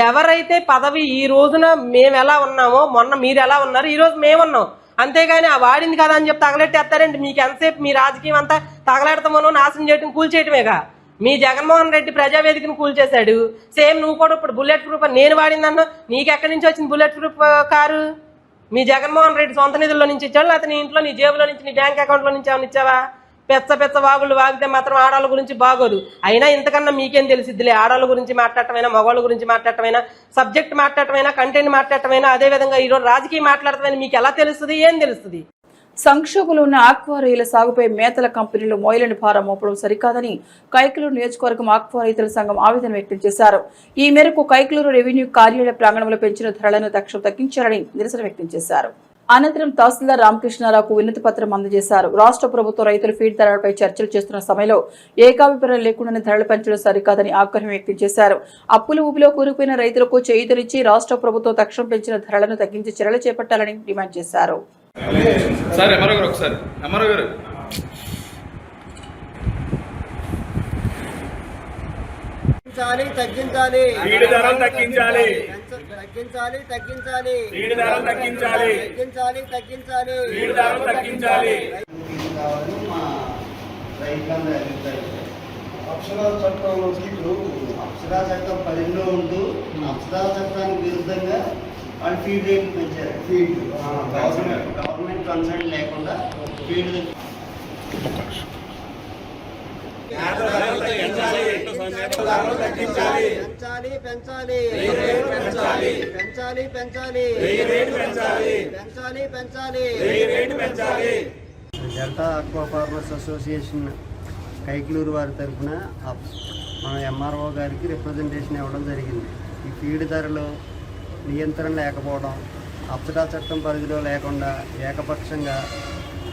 ఎవరైతే పదవి ఈ రోజున మేము ఎలా ఉన్నామో, మొన్న మీరు ఎలా ఉన్నారు, ఈరోజు మేమున్నాం. అంతేగాని ఆ వాడింది కదా అని చెప్పి తగలెట్టేస్తారండి. మీకు ఎంతసేపు మీ రాజకీయం అంతా తగలెడతామో, నాశనం చేయటం, కూల్చేయటమేగా. మీ జగన్మోహన్ రెడ్డి ప్రజావేదికను కూల్చేశాడు. సేమ్ నువ్వు కూడా ఇప్పుడు బుల్లెట్ ప్రూఫ్ నేను వాడిందన్నా. నీకెక్కడి నుంచి వచ్చింది బుల్లెట్ ప్రూఫ్ కారు? మీ జగన్మోహన్ రెడ్డి సొంత నిధుల్లో నుంచి ఇచ్చాడు, లేకపోతే నీ ఇంట్లో, నీ జేబులో నుంచి, నీ బ్యాంక్ అకౌంట్లో నుంచి ఏమైనా ఇచ్చావా? పెచ్చ వాగుళ్ళు వాగితే మాత్రం ఆడవాళ్ళ గురించి బాగోదు. అయినా ఇంతకన్నా మీకేం తెలిసిద్దిలే. ఆడవాళ్ళ గురించి మాట్లాడటమైనా, మగవాళ్ళ గురించి మాట్లాడటమైనా, సబ్జెక్ట్ మాట్లాడటమైనా, కంటెంట్ మాట్లాడటమైనా, అదేవిధంగా ఈరోజు రాజకీయం మాట్లాడటమైనా మీకు ఎలా తెలుస్తుంది? ఏం తెలుస్తుంది? సంక్షోభంలో ఉన్న ఆక్వా రొయ్యల సాగుపై మేతల కంపెనీలు మోయలేని భారం మోపడం సరికాదని కైకలూరు నియోజకవర్గం ఆక్వా రైతుల సంఘం ఆవేదన వ్యక్తం చేశారు. ఈ మేరకు కైకలూరు రెవెన్యూ కార్యాలయ ప్రాంగణంలో పెంచిన ధరలను తక్షణం తగ్గించాలని నిరసన వ్యక్తం చేశారు. అనంతరం తహసీల్దార్ రామకృష్ణారావుకు వినతి పత్రం అందజేశారు. రాష్ట్ర ప్రభుత్వం రైతుల ఫీడ్ ధరలపై చర్చలు చేస్తున్న సమయంలో ఏకాభిప్రాయం లేకుండానే ధరలు పెంచడం సరికాదని ఆగ్రహం వ్యక్తం చేశారు. అప్పుల ఊబిలో కూరుకుపోయిన రైతులకు చేయూతనిచ్చి రాష్ట్ర ప్రభుత్వం తక్షణం పెంచిన ధరలను తగ్గించి చర్యలు చేపట్టాలని డిమాండ్ చేశారు. తగ్గించాలి, ఫీడ్ ధరలు తగ్గించాలి, తగ్గించాలి, తగ్గించాలి, ఫీడ్ ధరలు తగ్గించాలి, తగ్గించాలి, తగ్గించాలి, ఫీడ్ ధరలు తగ్గించాలి. అప్సరా చట్టంలో అప్సరా చట్టం 10లో ఉంటూ అప్సరా చట్టానికి విరుద్ధంగా వాళ్ళు ఫీడ్ రేట్లు పెంచారు. ఫీడ్ గవర్నమెంట్ కన్సర్న్ లేకుండా feed delta aqua farmers association Kaikaluru వారి తరఫున మన ఎంఆర్ఓ గారికి రిప్రజెంటేషన్ ఇవ్వడం జరిగింది. ఈ ఫీడ్ ధరలు నియంత్రణ లేకపోవడం, అప్సరా చట్టం పరిధిలో లేకుండా ఏకపక్షంగా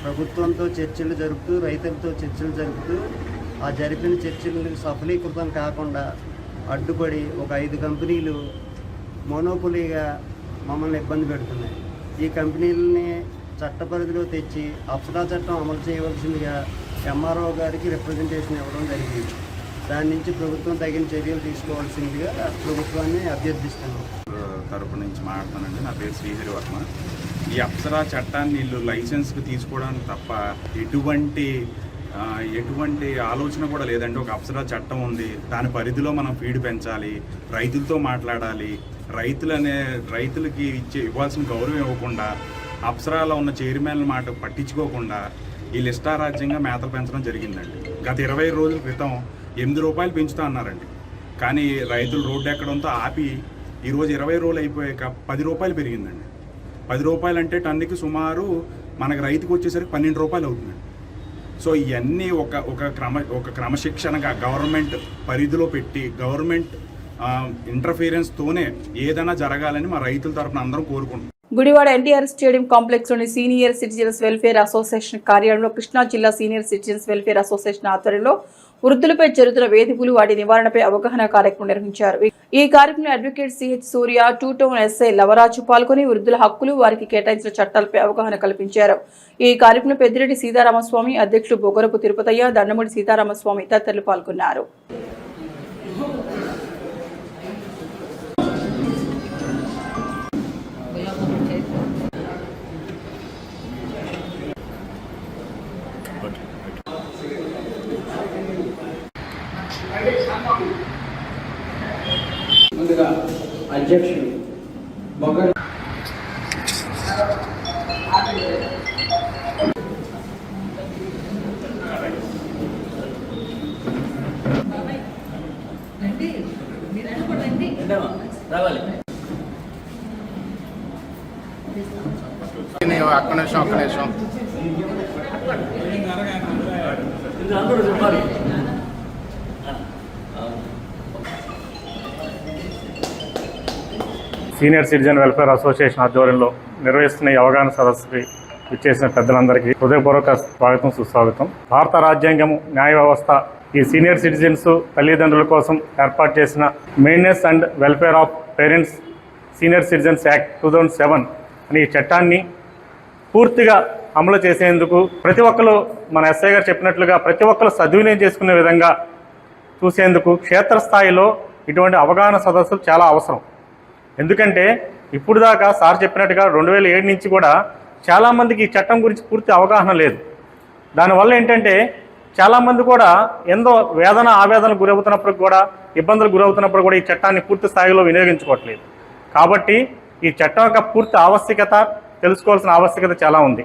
ప్రభుత్వంతో చర్చలు జరుపుతూ, రైతులతో చర్చలు జరుపుతూ, ఆ జరిపిన చర్చలకు సఫలీకృతం కాకుండా అడ్డుపడి ఒక 5 కంపెనీలు మోనోపొలీగా మమ్మల్ని ఇబ్బంది పెడుతున్నాయి. ఈ కంపెనీలని చట్ట పరిధిలో తెచ్చి అప్సరా చట్టం అమలు చేయవలసిందిగా ఎంఆర్ఓ గారికి రిప్రజెంటేషన్ ఇవ్వడం జరిగింది. దాని నుంచి ప్రభుత్వం తగిన చర్యలు తీసుకోవాల్సిందిగా ప్రభుత్వాన్ని అభ్యర్థిస్తున్నాం. తరపు నుంచి మాట్లాడతానండి. నా పేరు శ్రీహరి వర్మ. ఈ అప్సరా చట్టాన్ని వీళ్ళు లైసెన్స్కి తీసుకోవడానికి తప్ప ఎటువంటి ఆలోచన కూడా లేదండి. ఒక అప్సరా చట్టం ఉంది, దాని పరిధిలో మనం ఫీడ్ పెంచాలి, రైతులతో మాట్లాడాలి, రైతులకి ఇవ్వాల్సిన గౌరవం ఇవ్వకుండా, అప్సరాలో ఉన్న చైర్మన్ల మాట పట్టించుకోకుండా వీళ్ళు ఇష్టారాజ్యంగా మేతలు పెంచడం జరిగిందండి. గత 20 రోజుల క్రితం 8 రూపాయలు పెంచుతా అన్నారండి. కానీ రైతులు రోడ్డు ఎక్కడంతో ఆపి ఈరోజు 20 రోజులు అయిపోయాక 10 రూపాయలు పెరిగిందండి. 10 రూపాయలు అంటే టన్నుకి సుమారు మనకు రైతుకు వచ్చేసరికి 12 రూపాయలు అవుతుందండి. సో ఇవన్నీ ఒక క్రమశిక్షణగా గవర్నమెంట్ పరిధిలో పెట్టి గవర్నమెంట్ ఇంటర్ఫీరెన్స్తోనే ఏదైనా జరగాలని మా రైతుల తరఫున అందరం కోరుకుంటున్నాం. గుడివాడ ఎన్టీఆర్ స్టేడియం కాంప్లెక్స్లోని సీనియర్ సిటిజన్స్ వెల్ఫేర్ అసోసియేషన్ కార్యాలయంలో కృష్ణా జిల్లా సీనియర్ సిటిజన్స్ వెల్ఫేర్ అసోసియేషన్ ఆధ్వర్యంలో వృద్ధులపై జరుగుతున్న వేధింపులు, వాటి నివారణపై అవగాహన కార్యక్రమం నిర్వహించారు. ఈ కార్యక్రమంలో అడ్వకేట్ సిహెచ్ సూర్య, 2 టౌన్ ఎస్ఐ లవరాజు పాల్గొని వృద్ధుల హక్కులు, వారికి కేటాయించిన చట్టాలపై అవగాహన కల్పించారు. ఈ కార్యక్రమంలో పెద్దిరెడ్డి సీతారామస్వామి, అధ్యక్షుడు బొగరపు తిరుపతయ్య, దండముడి సీతారామస్వామి తదితరులు పాల్గొన్నారు. ముందుగా అధ్యక్షుడు బొగర ఒక్క నిమిషం సీనియర్ సిటిజన్ వెల్ఫేర్ అసోసియేషన్ ఆధ్వర్యంలో నిర్వహిస్తున్న ఈ అవగాహన సదస్సుకి ఇచ్చేసిన పెద్దలందరికీ హృదయపూర్వక స్వాగతం, సుస్వాగతం. భారత రాజ్యాంగము, న్యాయ వ్యవస్థ ఈ సీనియర్ సిటిజన్స్ తల్లిదండ్రుల కోసం ఏర్పాటు చేసిన maintenance and welfare of parents senior citizens act 2007 అనే ఈ చట్టాన్ని పూర్తిగా అమలు చేసేందుకు ప్రతి ఒక్కరు, మన ఎస్ఐ గారు చెప్పినట్లుగా ప్రతి ఒక్కరు సద్వినియోగం చేసుకునే విధంగా చూసేందుకు క్షేత్రస్థాయిలో ఇటువంటి అవగాహన సదస్సులు చాలా అవసరం. ఎందుకంటే ఇప్పుడు దాకా సార్ చెప్పినట్టుగా 2007 నుంచి కూడా చాలామందికి ఈ చట్టం గురించి పూర్తి అవగాహన లేదు. దానివల్ల ఏంటంటే చాలామంది కూడా ఎంతో వేదన ఆవేదనకు గురవుతున్నప్పుడు కూడా, ఇబ్బందులకు గురవుతున్నప్పుడు కూడా ఈ చట్టాన్ని పూర్తి స్థాయిలో వినియోగించుకోవట్లేదు. కాబట్టి ఈ చట్టం యొక్క పూర్తి ఆవశ్యకత తెలుసుకోవాల్సిన ఆవశ్యకత చాలా ఉంది.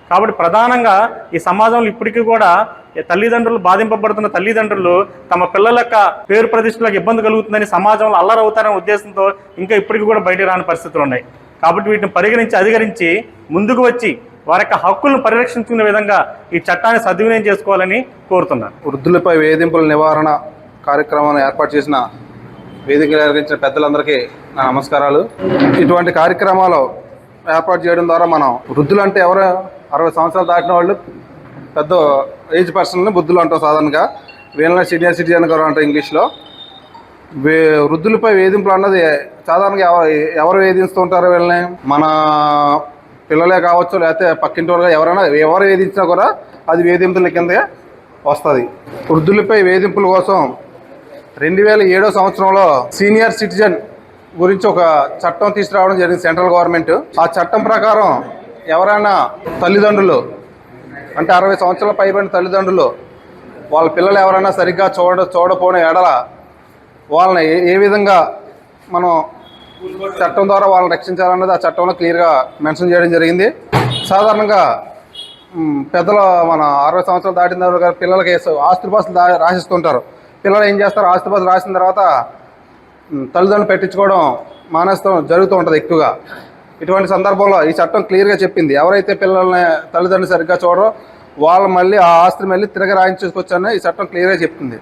కాబట్టి ప్రధానంగా ఈ సమాజంలో ఇప్పటికీ కూడా తల్లిదండ్రులు, బాధింపబడుతున్న తల్లిదండ్రులు తమ పిల్లల యొక్క పేరు ప్రతిష్టలకు ఇబ్బంది కలుగుతుందని, సమాజంలో అల్లరవుతారనే ఉద్దేశంతో ఇంకా ఇప్పటికీ కూడా బయట రాని పరిస్థితులు ఉన్నాయి. కాబట్టి వీటిని పరిగణించి అధిగరించి ముందుకు వచ్చి వారి యొక్క హక్కులను పరిరక్షించుకునే విధంగా ఈ చట్టాన్ని సద్వినియోగం చేసుకోవాలని కోరుతున్నాను. వృద్ధులపై వేధింపుల నివారణ కార్యక్రమాన్ని ఏర్పాటు చేసిన వేదిక నిర్వహించిన పెద్దలందరికీ నా నమస్కారాలు. ఇటువంటి కార్యక్రమాలు ఏర్పాటు చేయడం ద్వారా మనం వృద్ధులు అంటే ఎవరు, 60 సంవత్సరాలు దాటిన వాళ్ళు పెద్ద ఏజ్ పర్సన్ని వృద్ధులు అంటాం సాధారణంగా. వీళ్ళని సీనియర్ సిటిజన్ గారు అంటారు ఇంగ్లీష్లో. వృద్ధులపై వేధింపులు అన్నది సాధారణంగా ఎవరు వేధిస్తూ ఉంటారో వీళ్ళని, మన పిల్లలే కావచ్చు, లేకపోతే పక్కింటి వాళ్ళు, ఎవరు వేధించినా కూడా అది వేధింపుల కిందే వస్తుంది. వృద్ధులపై వేధింపుల కోసం 2007 సంవత్సరంలో సీనియర్ సిటిజన్ గురించి ఒక చట్టం తీసుకురావడం జరిగింది సెంట్రల్ గవర్నమెంట్. ఆ చట్టం ప్రకారం ఎవరైనా తల్లిదండ్రులు అంటే 60 సంవత్సరాల పైబడిన తల్లిదండ్రులు వాళ్ళ పిల్లలు ఎవరైనా సరిగ్గా చూడపోవడం ఎడల వాళ్ళని ఏ విధంగా మనం చట్టం ద్వారా వాళ్ళని రక్షించాలన్నది ఆ చట్టంలో క్లియర్గా మెన్షన్ చేయడం జరిగింది. సాధారణంగా పెద్దలు మన 60 సంవత్సరాలు దాటిన తర్వాత పిల్లలకి ఆస్తిపాస్తులు రాసిస్తుంటారు. పిల్లలు ఏం చేస్తారు, ఆస్తిపాస్తులు రాసిన తర్వాత తల్లిదండ్రులు పెట్టించుకోవడం మానేస్తూ జరుగుతూ ఉంటుంది ఎక్కువగా. ఇటువంటి సందర్భంలో ఈ చట్టం క్లియర్గా చెప్పింది, ఎవరైతే పిల్లల్ని తల్లిదండ్రులు సరిగ్గా చూడరో వాళ్ళు మళ్ళీ ఆ ఆస్తిని మళ్ళీ తిరగ రాయించుకొచ్చని ఈ చట్టం క్లియర్గా చెప్తుంది.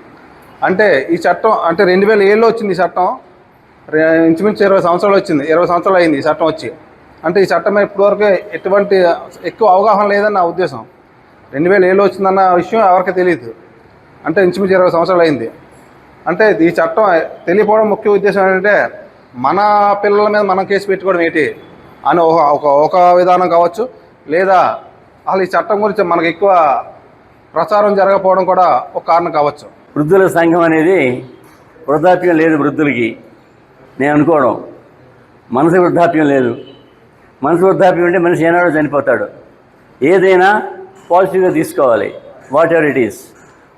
అంటే ఈ చట్టం అంటే 2007లో వచ్చింది ఈ చట్టం. ఇంచుమించు 20 సంవత్సరాలు వచ్చింది, 20 సంవత్సరాలు అయింది ఈ చట్టం వచ్చి. అంటే ఈ చట్టం ఇప్పటివరకు ఎటువంటి ఎక్కువ అవగాహన లేదని నా ఉద్దేశం. 2007లో వచ్చిందన్న విషయం ఎవరికి తెలియదు. అంటే ఇంచుమించు 20 సంవత్సరాలు అయింది. అంటే ఈ చట్టం తెలియకపోవడం ముఖ్య ఉద్దేశం ఏంటంటే మన పిల్లల మీద మనం కేసు పెట్టుకోవడం ఏంటి, అని ఒక విధానం కావచ్చు, లేదా అసలు ఈ చట్టం గురించి మనకు ఎక్కువ ప్రచారం జరగకపోవడం కూడా ఒక కారణం కావచ్చు. వృద్ధుల సంఘం అనేది వృద్ధాప్యం లేదు వృద్ధులకి నేను అనుకోవడం. మనసు వృద్ధాప్యం లేదు. మనసు వృద్ధాప్యం అంటే మనిషి ఏనాడో చనిపోతాడు. ఏదైనా పాజిటివ్గా తీసుకోవాలి. వాట్ ఎవర్ ఇట్ ఈస్,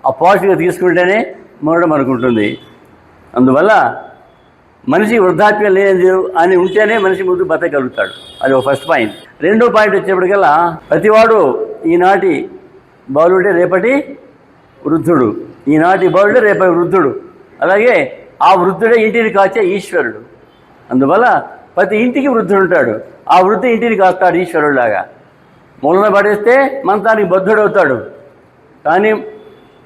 ఆ పాజిటివ్గా తీసుకుంటేనే మరణం అనుకుంటుంది. అందువల్ల మనిషి వృద్ధాప్యం లేదు అని ఉంటేనే మనిషి ముందు బతకగలుగుతాడు. అది ఒక ఫస్ట్ పాయింట్. రెండో పాయింట్ వచ్చేప్పటికల్లా ప్రతివాడు ఈనాటి బాలుడే రేపటి వృద్ధుడు, ఈనాటి బాలుడే రేపటి వృద్ధుడు. అలాగే ఆ వృద్ధుడే ఇంటిని కాచే ఈశ్వరుడు. అందువల్ల ప్రతి ఇంటికి వృద్ధుడు ఉంటాడు. ఆ వృద్ధి ఇంటిని కాస్తాడు ఈశ్వరుడులాగా. మూలన పడేస్తే మంచానికి బద్ధుడవుతాడు, కానీ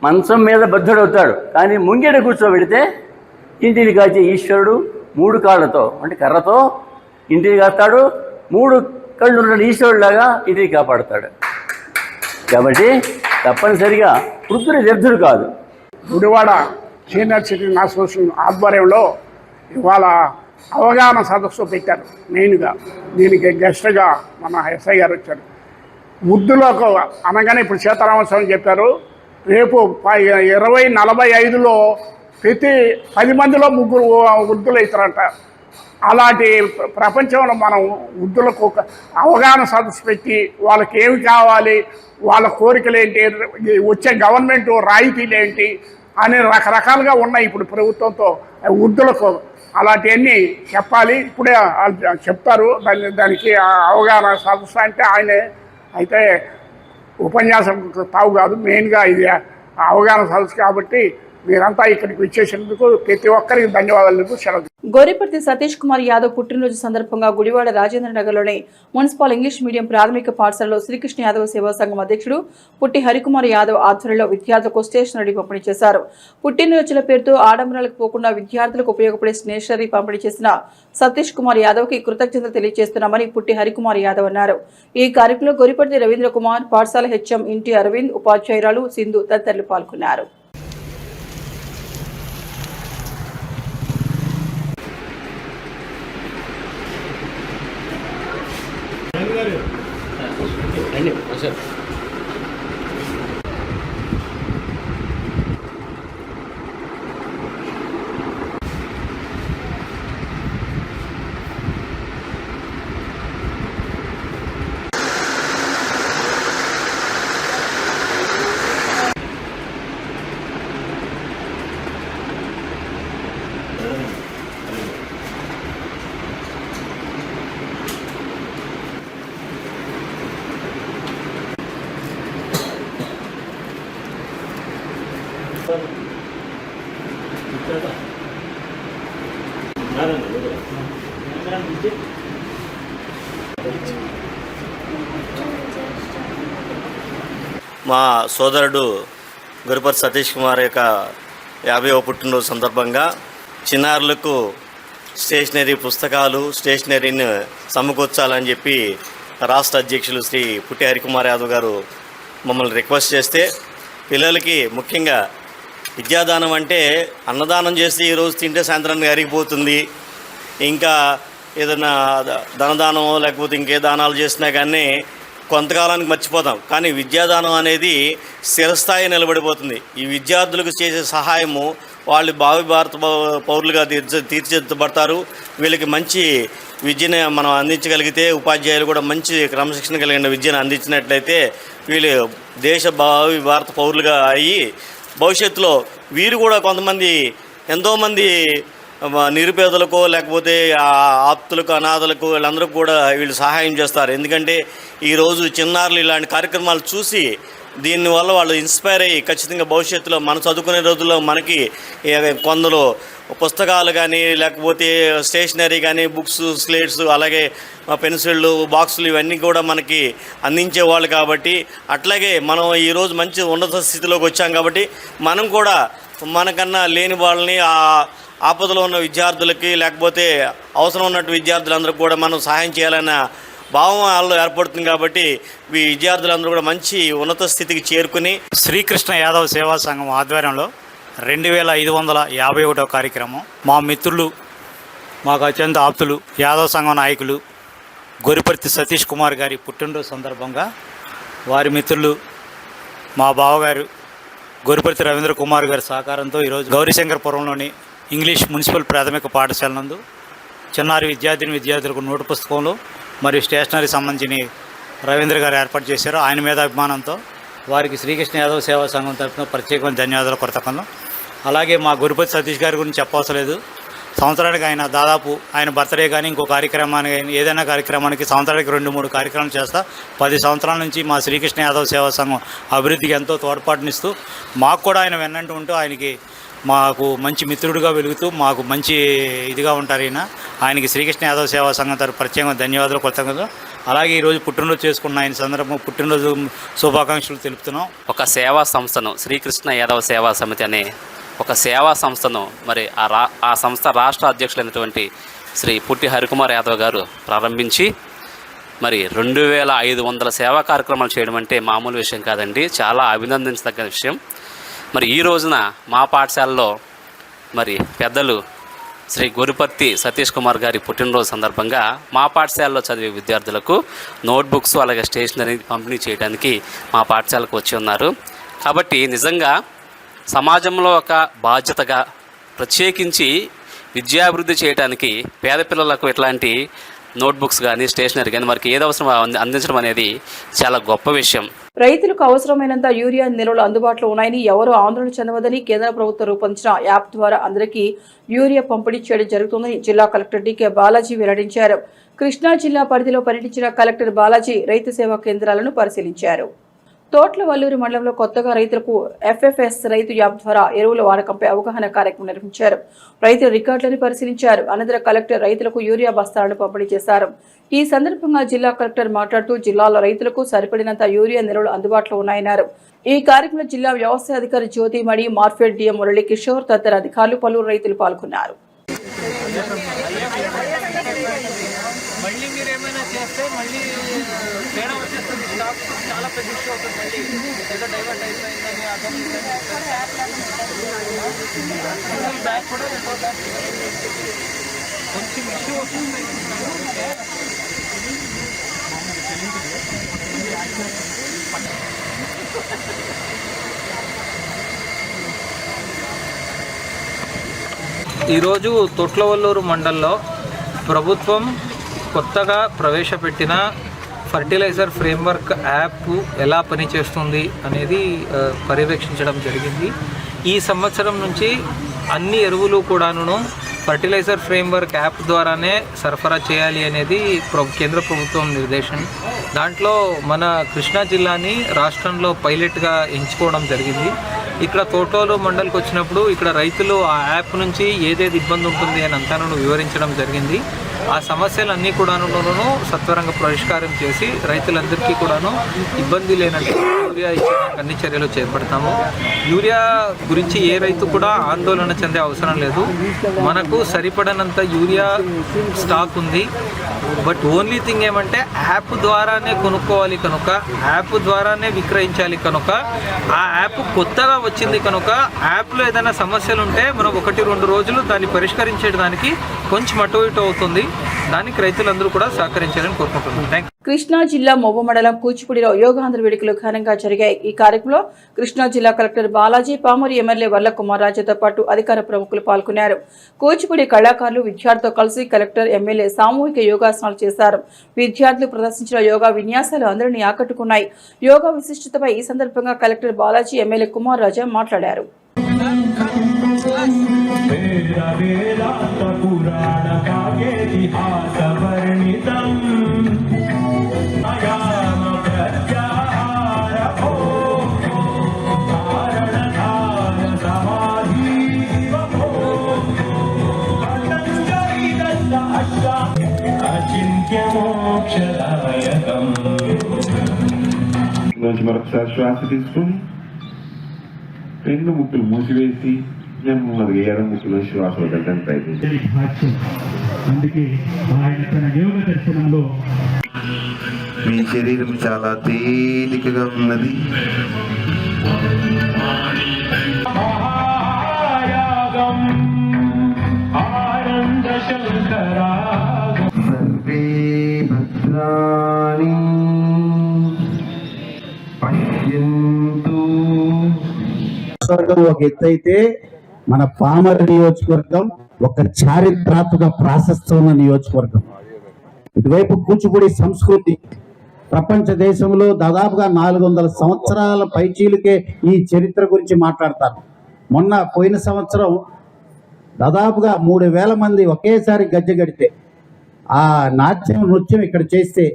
మంచం మీద బద్ధుడవుతాడు. కానీ ముంగేట కూర్చోబెడితే ఇంటిని కాచే ఈశ్వరుడు 3 కాళ్ళతో అంటే కర్రతో ఇంటిని కాస్తాడు, 3 కళ్ళు ఉన్న ఈశ్వరుడులాగా ఇంటిని కాపాడుతాడు. కాబట్టి తప్పనిసరిగా వృద్ధుడు వ్యర్థుడు కాదు. గుడివాడ సీనియర్ సిటిజన్ అసోసియేషన్ ఆధ్వర్యంలో ఇవాళ అవగాహన సదస్సు పెట్టారు. మెయిన్గా దీనికి గెస్ట్గా మన ఎస్ఐ గారు వచ్చారు. వృద్ధులకు అనగానే ఇప్పుడు సీతారామస్వామి చెప్పారు, రేపు 2045లో ప్రతి 10 మందిలో 3 వృద్ధులు అవుతారంట. అలాంటి ప్రపంచంలో మనం వృద్ధులకు అవగాహన సదస్సు పెట్టి వాళ్ళకి ఏమి కావాలి, వాళ్ళ కోరికలు ఏంటి, వచ్చే గవర్నమెంట్ రాయితీలు ఏంటి అని రకరకాలుగా ఉన్నాయి ఇప్పుడు ప్రభుత్వంతో. వృద్ధులకు అలాంటివన్నీ చెప్పాలి. ఇప్పుడే చెప్తారు. దానికి అవగాహన సదస్సు అంటే ఆయనే అయితే ఉపన్యాసం తావు కాదు, మెయిన్గా ఇది అవగాహన సదస్సు. కాబట్టి మీరంతా ఇక్కడికి వచ్చేసినందుకు ప్రతి ఒక్కరికి ధన్యవాదాలు. సెలవు. గోరిపర్తి సతీష్ కుమార్ యాదవ్ పుట్టినరోజు సందర్భంగా గుడివాడ రాజేంద్ర నగర్లోని మున్సిపల్ ఇంగ్లీష్ మీడియం ప్రాథమిక పాఠశాలలో శ్రీకృష్ణ యాదవ్ సేవా సంఘం అధ్యక్షుడు పుట్టి హరికుమార్ యాదవ్ ఆధ్వర్యంలో విద్యార్థులకు స్టేషనరీ పంపిణీ చేశారు. పుట్టినరోజుల పేరుతో ఆడంబరాలకు పోకుండా విద్యార్థులకు ఉపయోగపడే స్టేషనరీ పంపిణీ చేసిన సతీష్ కుమార్ యాదవ్ కి కృతజ్ఞతలు తెలియజేస్తున్నామని పుట్టి హరికుమార్ యాదవ్ అన్నారు. ఈ కార్యక్రమంలో గోరిపర్తి రవీంద్ర కుమార్, పాఠశాల హెచ్ఎం ఇంటి అరవింద్, ఉపాధ్యాయురాలు సింధు తదితరులు పాల్గొన్నారు. మా సోదరుడు గురుపతి సతీష్ కుమార్ యొక్క 50వ పుట్టినరోజు సందర్భంగా చిన్నారులకు స్టేషనరీ పుస్తకాలు, స్టేషనరీని సమకూర్చాలని చెప్పి రాష్ట్ర అధ్యక్షులు శ్రీ పుట్టి హరికుమార్ యాదవ్ గారు మమ్మల్ని రిక్వెస్ట్ చేస్తే, పిల్లలకి ముఖ్యంగా విద్యాదానం అంటే అన్నదానం చేసి ఈరోజు తింటే సాయంత్రానికి అరిగిపోతుంది, ఇంకా ఏదైనా ధనదానం లేకపోతే ఇంకే దానాలు చేసినా కానీ కొంతకాలానికి మర్చిపోతాం. కానీ విద్యాదానం అనేది స్థిరస్థాయి నిలబడిపోతుంది. ఈ విద్యార్థులకు చేసే సహాయము వాళ్ళు భావి భారత పౌరులుగా తీర్చిదిద్దబడతారు. వీళ్ళకి మంచి విద్యను మనం అందించగలిగితే, ఉపాధ్యాయులు కూడా మంచి క్రమశిక్షణ కలిగిన విద్యను అందించినట్లయితే వీళ్ళు దేశ భావి భారత పౌరులుగా అయ్యి భవిష్యత్తులో వీరు కూడా కొంతమంది ఎంతోమంది నిరుపేదలకు లేకపోతే ఆప్తులకు, అనాథలకు వీళ్ళందరికీ కూడా వీళ్ళు సహాయం చేస్తారు. ఎందుకంటే ఈరోజు చిన్నారులు ఇలాంటి కార్యక్రమాలు చూసి దీనివల్ల వాళ్ళు ఇన్స్పైర్ అయ్యి ఖచ్చితంగా భవిష్యత్తులో మనం చదువుకునే రోజుల్లో మనకి కొందరు పుస్తకాలు కానీ లేకపోతే స్టేషనరీ కానీ బుక్స్, స్లేట్స్, అలాగే పెన్సిళ్ళు, బాక్సులు ఇవన్నీ కూడా మనకి అందించేవాళ్ళు. కాబట్టి అట్లాగే మనం ఈరోజు మంచి ఉన్నత స్థితిలోకి వచ్చాం. కాబట్టి మనం కూడా మనకన్నా లేని వాళ్ళని, ఆపదలో ఉన్న విద్యార్థులకి లేకపోతే అవసరం ఉన్నట్టు విద్యార్థులందరికీ కూడా మనం సహాయం చేయాలన్న భావం వాళ్ళు ఏర్పడుతుంది. కాబట్టి ఈ విద్యార్థులందరూ కూడా మంచి ఉన్నత స్థితికి చేరుకుని శ్రీకృష్ణ యాదవ్ సేవా సంఘం ఆధ్వర్యంలో 2551వ కార్యక్రమం మా మిత్రులు, మాకు అత్యంత ఆప్తులు, యాదవ్ సంఘం నాయకులు గొరిపర్తి సతీష్ కుమార్ గారి పుట్టినరోజు సందర్భంగా వారి మిత్రులు మా బావగారు గొరిపర్తి రవీంద్ర కుమార్ గారి సహకారంతో ఈరోజు గౌరీశంకరపురంలోని ఇంగ్లీష్ మున్సిపల్ ప్రాథమిక పాఠశాల నందు చిన్నారి విద్యార్థులకు నోటు పుస్తకంలో మరియు స్టేషనరీ సంబంధించిన రవీంద్ర గారు ఏర్పాటు చేశారు. ఆయన మీద అభిమానంతో వారికి శ్రీకృష్ణ యాదవ్ సేవా సంఘం తరఫున ప్రత్యేకమైన ధన్యవాదాలు కొరతకంలో. అలాగే మా గొరిపతి సతీష్ గారి గురించి చెప్పవసరం లేదు. సంవత్సరానికి ఆయన దాదాపు ఆయన బర్త్డే కానీ ఇంకో కార్యక్రమానికి కానీ ఏదైనా కార్యక్రమానికి సంవత్సరానికి 2-3 కార్యక్రమాలు చేస్తా 10 సంవత్సరాల నుంచి మా శ్రీకృష్ణ యాదవ్ సేవా సంఘం అభివృద్ధికి ఎంతో తోడ్పాటునిస్తూ మాకు కూడా ఆయన వెన్నంటూ ఉంటూ ఆయనకి మాకు మంచి మిత్రుడిగా వెలుగుతూ మాకు మంచి ఇదిగా ఉంటారు. ఆయనకి శ్రీకృష్ణ యాదవ్ సేవా సంఘం తరఫు ప్రత్యేకంగా ధన్యవాదాలు కొత్తగా. అలాగే ఈరోజు పుట్టినరోజు చేసుకున్న ఆయన సందర్భం పుట్టినరోజు శుభాకాంక్షలు తెలుపుతున్నాం. ఒక సేవా సంస్థను శ్రీకృష్ణ యాదవ్ సేవా సమితి అనే ఒక సేవా సంస్థను మరి ఆ సంస్థ రాష్ట్ర అధ్యక్షులైనటువంటి శ్రీ పుట్టి హరికుమార్ యాదవ్ గారు ప్రారంభించి మరి 2500 సేవా కార్యక్రమాలు చేయడం అంటే మామూలు విషయం కాదండి, చాలా అభినందించదగ్గ విషయం. మరి ఈ రోజున మా పాఠశాలలో మరి పెద్దలు శ్రీ గొరిపర్తి సతీష్ కుమార్ గారి పుట్టినరోజు సందర్భంగా మా పాఠశాలలో చదివే విద్యార్థులకు నోట్బుక్స్ అలాగే స్టేషనరీ పంపిణీ చేయడానికి మా పాఠశాలకు వచ్చి ఉన్నారు. కాబట్టి నిజంగా సమాజంలో ఒక బాధ్యతగా ప్రత్యేకించి విద్యాభివృద్ధి చేయడానికి పేద పిల్లలకు ఇట్లాంటి నోట్బుక్స్ కానీ స్టేషనరీ కానీ వారికి ఏది అవసరం అందించడం అనేది చాలా గొప్ప విషయం. రైతులకు అవసరమైనంత యూరియా నిల్వలు అందుబాటులో ఉన్నాయని ఎవరూ ఆందోళన చెందవద్దని కేంద్ర ప్రభుత్వం రూపొందించిన యాప్ ద్వారా అందరికీ యూరియా పంపిణీ చేయడం జరుగుతుందని జిల్లా కలెక్టర్ డికే బాలాజీ వెల్లడించారు. కృష్ణా జిల్లా పరిధిలో పర్యటించిన కలెక్టర్ బాలాజీ రైతు సేవా కేంద్రాలను పరిశీలించారు. తోట్లవల్లూరు మండలంలో కొత్తగా రైతులకు FFS రైతు యాప్ ద్వారా ఎరువుల వాడకంపై అవగాహన కార్యక్రమం నిర్వహించారు. రైతుల రికార్డులను పరిశీలించారు. అనంతరం కలెక్టర్ రైతులకు యూరియా బస్తాలను పంపిణీ చేశారు. ఈ సందర్భంగా జిల్లా కలెక్టర్ మాట్లాడుతూ జిల్లాలో రైతులకు సరిపడినంత యూరియా నిల్వలు అందుబాటులో ఉన్నాయన్నారు. ఈ కార్యక్రమంలో జిల్లా వ్యవసాయ అధికారి జ్యోతిమణి, మార్ఫెడ్ డిఎం మురళీ కిషోర్ తదితర అధికారులు పలువురు రైతులు పాల్గొన్నారు. ఈరోజు తొట్లవల్లూరు మండలంలో ప్రభుత్వం కొత్తగా ప్రవేశపెట్టిన ఫర్టిలైజర్ ఫ్రేమ్వర్క్ యాప్ ఎలా పనిచేస్తుంది అనేది పర్యవేక్షించడం జరిగింది. ఈ సంవత్సరం నుంచి అన్ని ఎరువులు కూడాను ఫర్టిలైజర్ ఫ్రేమ్వర్క్ యాప్ ద్వారానే సరఫరా చేయాలి అనేది కేంద్ర ప్రభుత్వం నిర్దేశం. దాంట్లో మన కృష్ణా జిల్లాని రాష్ట్రంలో పైలట్గా ఎంచుకోవడం జరిగింది. ఇక్కడ తోటోలు మండలికి వచ్చినప్పుడు ఇక్కడ రైతులు ఆ యాప్ నుంచి ఏదేది ఇబ్బంది ఉంటుంది అని అంతాను వివరించడం జరిగింది. ఆ సమస్యలన్నీ కూడాను సత్వరంగా పరిష్కారం చేసి రైతులందరికీ కూడాను ఇబ్బంది లేనట్టు యూరియా ఇచ్చేందుకు అన్ని చర్యలు చేపడతాము. యూరియా గురించి ఏ రైతు కూడా ఆందోళన చెందే అవసరం లేదు. మనకు సరిపడనంత యూరియా స్టాక్ ఉంది. బట్ ఓన్లీ థింగ్ ఏమంటే యాప్ ద్వారానే కొనుక్కోవాలి కనుక, యాప్ ద్వారానే విక్రయించాలి కనుక, ఆ యాప్ కొత్తగా వచ్చింది కనుక యాప్లో ఏదైనా సమస్యలు ఉంటే మనం 1-2 రోజులు దాన్ని పరిష్కరించడానికి కొంచెం అటు ఇటు అవుతుంది. దానికి రైతులందరూ కూడా సహకరించాలని కోరుకుంటున్నాం. కృష్ణా జిల్లా మొవ్వ మండలం కూచిపూడిలో యోగాంధ్ర వేడుకలు ఘనంగా జరిగాయి. ఈ కార్యక్రమంలో కృష్ణా జిల్లా కలెక్టర్ బాలాజీ, పామూరు ఎమ్మెల్యే వల్లకుమార్ రాజుతో పాటు అధికార ప్రముఖులు పాల్గొన్నారు. కూచిపూడి కళాకారులు విద్యార్థులతో కలిసి కలెక్టర్, ఎమ్మెల్యే సామూహిక యోగాసనాలు చేశారు. విద్యార్థులు ప్రదర్శించిన యోగా విన్యాసాలు అందరినీ ఆకట్టుకున్నాయి. యోగా విశిష్టతపై ఈ సందర్భంగా కలెక్టర్ బాలాజీ, ఎమ్మెల్యే కుమార్ రాజా మాట్లాడారు. మరొకసారి శ్వాస తీసుకుని 2 ముక్కులు మూసివేసి నెమ్మదిగా ఎడమ ముక్కులో శ్వాస వదలడానికి ప్రయత్నించాలి. అందుకే ఆయన తన యోగ దర్శనంలో మీ శరీరం చాలా తేలికగా ఉన్నది. సర్వే భద్రాణి నియోజకవర్గం ఒక ఎత్తు అయితే మన పామర్ నియోజకవర్గం ఒక చారిత్రాత్మక ప్రాశస్త్యం ఉన్న నియోజకవర్గం. ఇటువైపు కూచిపూడి సంస్కృతి ప్రపంచ దేశంలో దాదాపుగా 400 సంవత్సరాల పైచీలకే ఈ చరిత్ర గురించి మాట్లాడతారు. పోయిన సంవత్సరం దాదాపుగా 3000 మంది ఒకేసారి గజ్జెగడితే ఆ నృత్యం ఇక్కడ చేస్తే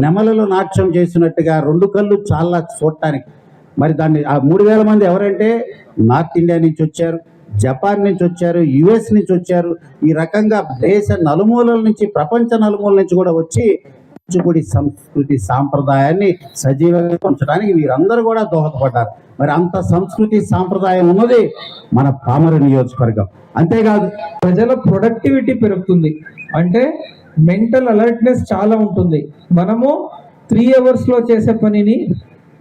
నెమలలో నాట్యం చేసినట్టుగా 2 కళ్ళు చాలా చూడటానికి. మరి దాన్ని ఆ 3000 మంది ఎవరంటే నార్త్ ఇండియా నుంచి వచ్చారు, జపాన్ నుంచి వచ్చారు, యుఎస్ నుంచి వచ్చారు. ఈ రకంగా దేశ నలుమూలల నుంచి, ప్రపంచ నలుమూలల నుంచి కూడా వచ్చి కూచిపూడి సంస్కృతి సాంప్రదాయాన్ని సజీవంగా ఉంచడానికి వీరందరూ కూడా దోహదపడ్డారు. మరి అంత సంస్కృతి సాంప్రదాయం ఉన్నది మన పామరు నియోజకవర్గం. అంతేకాదు ప్రజల ప్రొడక్టివిటీ పెరుగుతుంది, అంటే మెంటల్ అలర్ట్నెస్ చాలా ఉంటుంది. మనము 3 hours లో చేసే పనిని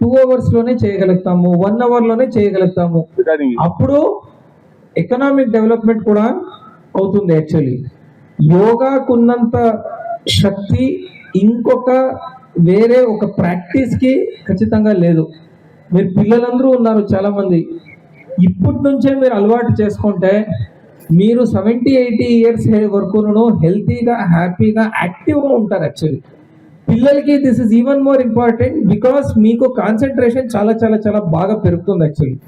2 hours లోనే చేయగలుగుతాము, 1 hour లోనే చేయగలుగుతాము. అప్పుడు ఎకనామిక్ డెవలప్మెంట్ కూడా అవుతుంది. యాక్చువల్లీ యోగాకున్నంత శక్తి ఇంకొక వేరే ఒక ప్రాక్టీస్కి ఖచ్చితంగా లేదు. మీరు పిల్లలందరూ ఉన్నారు చాలామంది, ఇప్పటి నుంచే మీరు అలవాటు చేసుకుంటే మీరు 70-80 years వరకును హెల్తీగా, హ్యాపీగా, యాక్టివ్గా ఉంటారు. యాక్చువల్లీ పిల్లలకి this is even more important, because మీకు కాన్సన్ట్రేషన్ చాలా చాలా చాలా బాగా పెరుగుతుంది. యాక్చువల్లీ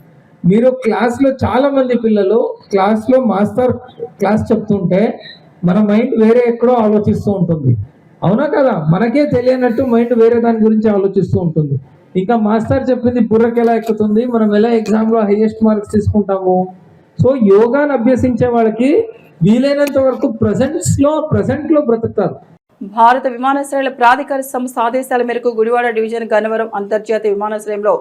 మీరు క్లాస్లో చాలామంది పిల్లలు క్లాస్లో మాస్టర్ క్లాస్ చెప్తుంటే మన మైండ్ వేరే ఎక్కడో ఆలోచిస్తూ ఉంటుంది. అవునా కదా? మనకే తెలియనట్టు మైండ్ వేరే దాని గురించి ఆలోచిస్తూ ఉంటుంది. ఇంకా మాస్టర్ చెప్పింది బుర్రకి ఎలా ఎక్కుతుంది, మనం ఎలా ఎగ్జామ్లో హైయెస్ట్ మార్క్స్ తీసుకుంటాము. సో యోగాను అభ్యసించే వాళ్ళకి వీలైనంత వరకు ప్రజెంట్లో బ్రతుకుతారు. భారత విమానాశ్రయాల ప్రాధికార సంస్థ ఆదేశాల మేరకు గుడివాడ డివిజన్ గన్నవరం అంతర్జాతీయ విమానాశ్రయంలో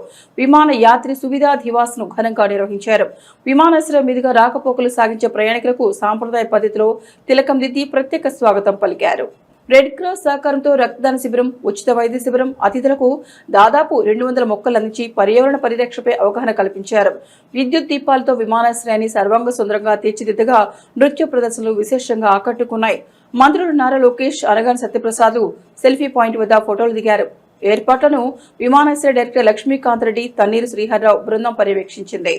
విమాన యాత్రి సువిధా దివాస్ ను ఘనంగా నిర్వహించారు. విమానాశ్రయం మీదుగా రాకపోకలు సాగించే ప్రయాణికులకు సాంప్రదాయ పద్ధతిలో తిలకం దిద్ది ప్రత్యేక స్వాగతం పలికారు. రెడ్ క్రాస్ సహకారంతో రక్తదాన శిబిరం, ఉచిత వైద్య శిబిరం, అతిథులకు దాదాపు 200 మొక్కలు అందించి పర్యావరణ పరిరక్షణపై అవగాహన కల్పించారు. విద్యుత్ దీపాలతో విమానాశ్రయాన్ని సర్వాంగ సుందరంగా తీర్చిదిద్దగా నృత్య ప్రదర్శనలు విశేషంగా ఆకట్టుకున్నాయి. మంత్రులు నారా లోకేష్, అనగాని సత్యప్రసాద్ సెల్ఫీ పాయింట్ వద్ద ఫోటోలు దిగారు. ఏర్పాట్లను విమానాశ్రయ డైరెక్టర్ లక్ష్మీకాంత్ రెడ్డి, తన్నీరు శ్రీహర్రావు బృందం పర్యవేక్షించింది.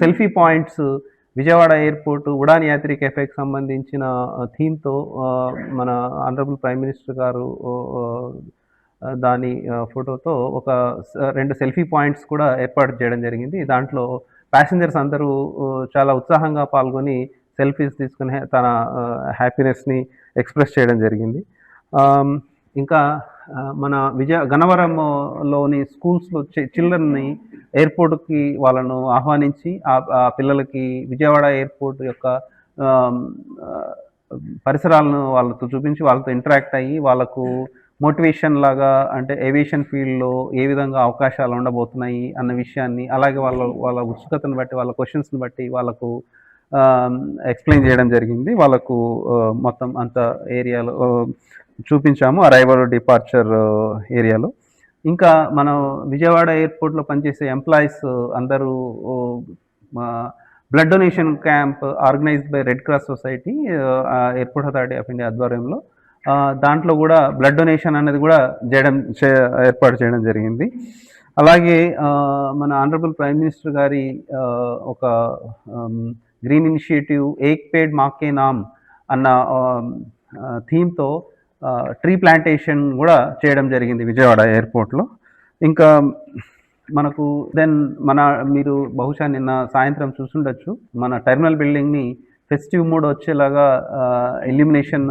Selfie points Vijayawada airport Udan Yatri కెఫేకి సంబంధించిన థీమ్తో మన ఆనరబుల్ ప్రైమ్ మినిస్టర్ గారు దాని ఫోటోతో ఒక 2 సెల్ఫీ పాయింట్స్ కూడా ఏర్పాటు చేయడం జరిగింది. దాంట్లో ప్యాసింజర్స్ అందరూ చాలా ఉత్సాహంగా పాల్గొని సెల్ఫీస్ తీసుకుని తన హ్యాపీనెస్ని ఎక్స్ప్రెస్ చేయడం జరిగింది. ఇంకా మన గన్నవరంలోని స్కూల్స్లో చిల్డ్రన్ని ఎయిర్పోర్ట్కి వాళ్ళను ఆహ్వానించి ఆ పిల్లలకి విజయవాడ ఎయిర్పోర్ట్ యొక్క పరిసరాలను వాళ్ళతో చూపించి వాళ్ళతో ఇంటరాక్ట్ అయ్యి వాళ్ళకు మోటివేషన్ లాగా, అంటే ఏవియేషన్ ఫీల్డ్లో ఏ విధంగా అవకాశాలు ఉండబోతున్నాయి అన్న విషయాన్ని, అలాగే వాళ్ళ ఉత్సుకతను బట్టి, వాళ్ళ క్వశ్చన్స్ని బట్టి వాళ్ళకు ఎక్స్ప్లెయిన్ చేయడం జరిగింది. వాళ్ళకు మొత్తం అంత ఏరియాలో చూపించాము, అరైవల్ డిపార్చర్ ఏరియాలో. ఇంకా మనం విజయవాడ ఎయిర్పోర్ట్లో పనిచేసే ఎంప్లాయీస్ అందరూ blood donation camp organised by red cross society, airport authority of India ఆధ్వర్యంలో, దాంట్లో కూడా బ్లడ్ డొనేషన్ అనేది కూడా ఏర్పాటు చేయడం జరిగింది. అలాగే మన ఆనరబుల్ ప్రైమ్ మినిస్టర్ గారి ఒక గ్రీన్ ఇనిషియేటివ్ ఏక్ పేడ్ మాకే నామ్ అన్న థీమ్తో ట్రీ ప్లాంటేషన్ కూడా చేయడం జరిగింది విజయవాడ ఎయిర్పోర్ట్లో. ఇంకా మనకు మీరు బహుశా నిన్న సాయంత్రం చూసుండొచ్చు, మన టెర్మినల్ బిల్డింగ్ని ఫెస్టివ్ మోడ్ వచ్చేలాగా ఇల్యూమినేషన్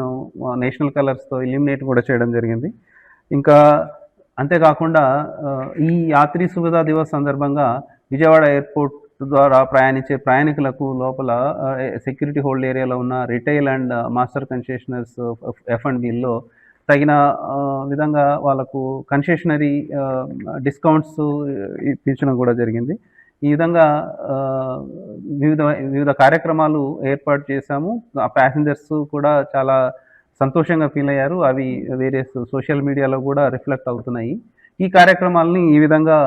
నేషనల్ కలర్స్తో ఇల్యూమినేట్ కూడా చేయడం జరిగింది. ఇంకా అంతేకాకుండా ఈ యాత్రి సువిధా దివస్ సందర్భంగా విజయవాడ ఎయిర్పోర్ట్ ద్వారా ప్రయాణించే ప్రయాణికులకు లోపల సెక్యూరిటీ హోల్డ్ ఏరియాలో ఉన్న రిటైల్ అండ్ మాస్టర్ కన్సెషనర్స్ F&Bలో తగిన విధంగా వాళ్ళకు కన్సెషనరీ డిస్కౌంట్స్ ఇప్పించడం కూడా జరిగింది. ఈ విధంగా వివిధ కార్యక్రమాలు ఏర్పాటు చేశాము. ఆ ప్యాసింజర్స్ కూడా చాలా సంతోషంగా ఫీల్ అయ్యారు. అవి వేరియస్ సోషల్ మీడియాలో కూడా రిఫ్లెక్ట్ అవుతున్నాయి. ఈ కార్యక్రమాలని ఈ విధంగా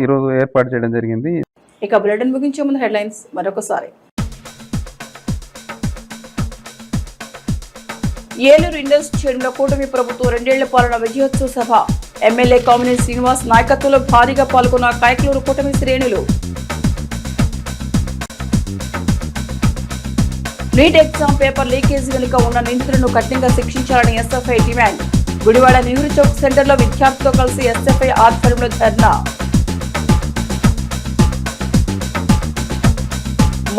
ఈరోజు ఏర్పాటు చేయడం జరిగింది. ఇక బులెటిన్ ముగించే ముందు హెడ్లైన్స్ మరొకసారి. ఏలూరు ఇండోర్ స్టేడియంలో కూటమి ప్రభుత్వం 2 ఏళ్ల పాలన విజయోత్సవ సభ. ఎమ్మెల్యే కామినేని శ్రీనివాస్ నాయకత్వంలో భారీగా పాల్గొన్న కైకలూరు కూటమి శ్రేణులు. నీట్ ఎగ్జామ్ పేపర్ లీకేజీ వెనుక ఉన్న నిందితులను కఠినంగా శిక్షించాలని ఎస్ఎఫ్ఐ డిమాండ్. గుడివాడ నెహ్రూ చౌక్ సెంటర్లో విద్యార్థులతో కలిసి ఎస్ఎఫ్ఐ ఆధ్వర్యంలో ధర్నా.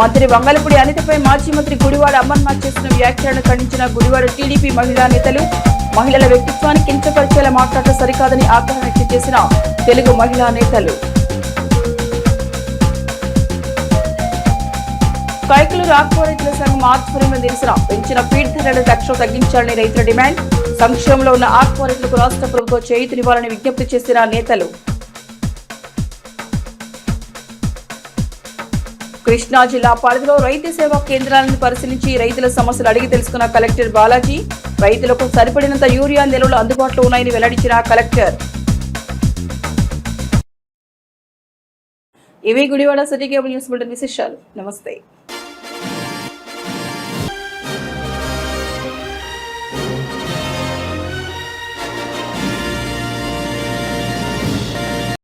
మంత్రి వంగలపూడి అనితపై మాజీ మంత్రి గుడివాడ అమర్నాథ్ చేసిన వ్యాఖ్యలను ఖండించిన గుడివాడ టీడీపీ మహిళా నేతలు. మహిళల వ్యక్తిత్వాన్ని కించపరిచేలా మాట్లాడటం సరికాదని ఆగ్రహం వ్యక్తం చేసిన తెలుగు మహిళా నేతలు. కైకలూరు ఆక్వా రైతుల సంఘం ఆధ్వర్యంలో నిరసన. పెంచిన ఫీడ్ ధరలను తక్షణం తగ్గించాలని రైతుల డిమాండ్. సంక్షేమంలో ఉన్న ఆక్వా రైతులకు రాష్ట్ర ప్రభుత్వం చేయూతనివ్వాలని విజ్ఞప్తి చేసిన నేతలు. కృష్ణా జిల్లా పరిధిలో రైతు సేవా కేంద్రాలను పరిశీలించి రైతుల సమస్యలు అడిగి తెలుసుకున్న కలెక్టర్ బాలాజీ. రైతులకు సరిపడినంత యూరియా నిల్వలు అందుబాటులో ఉన్నాయని వెల్లడించిన కలెక్టర్. ఇవి Gudivada city cable news bulletin విశేషాలు. నమస్తే.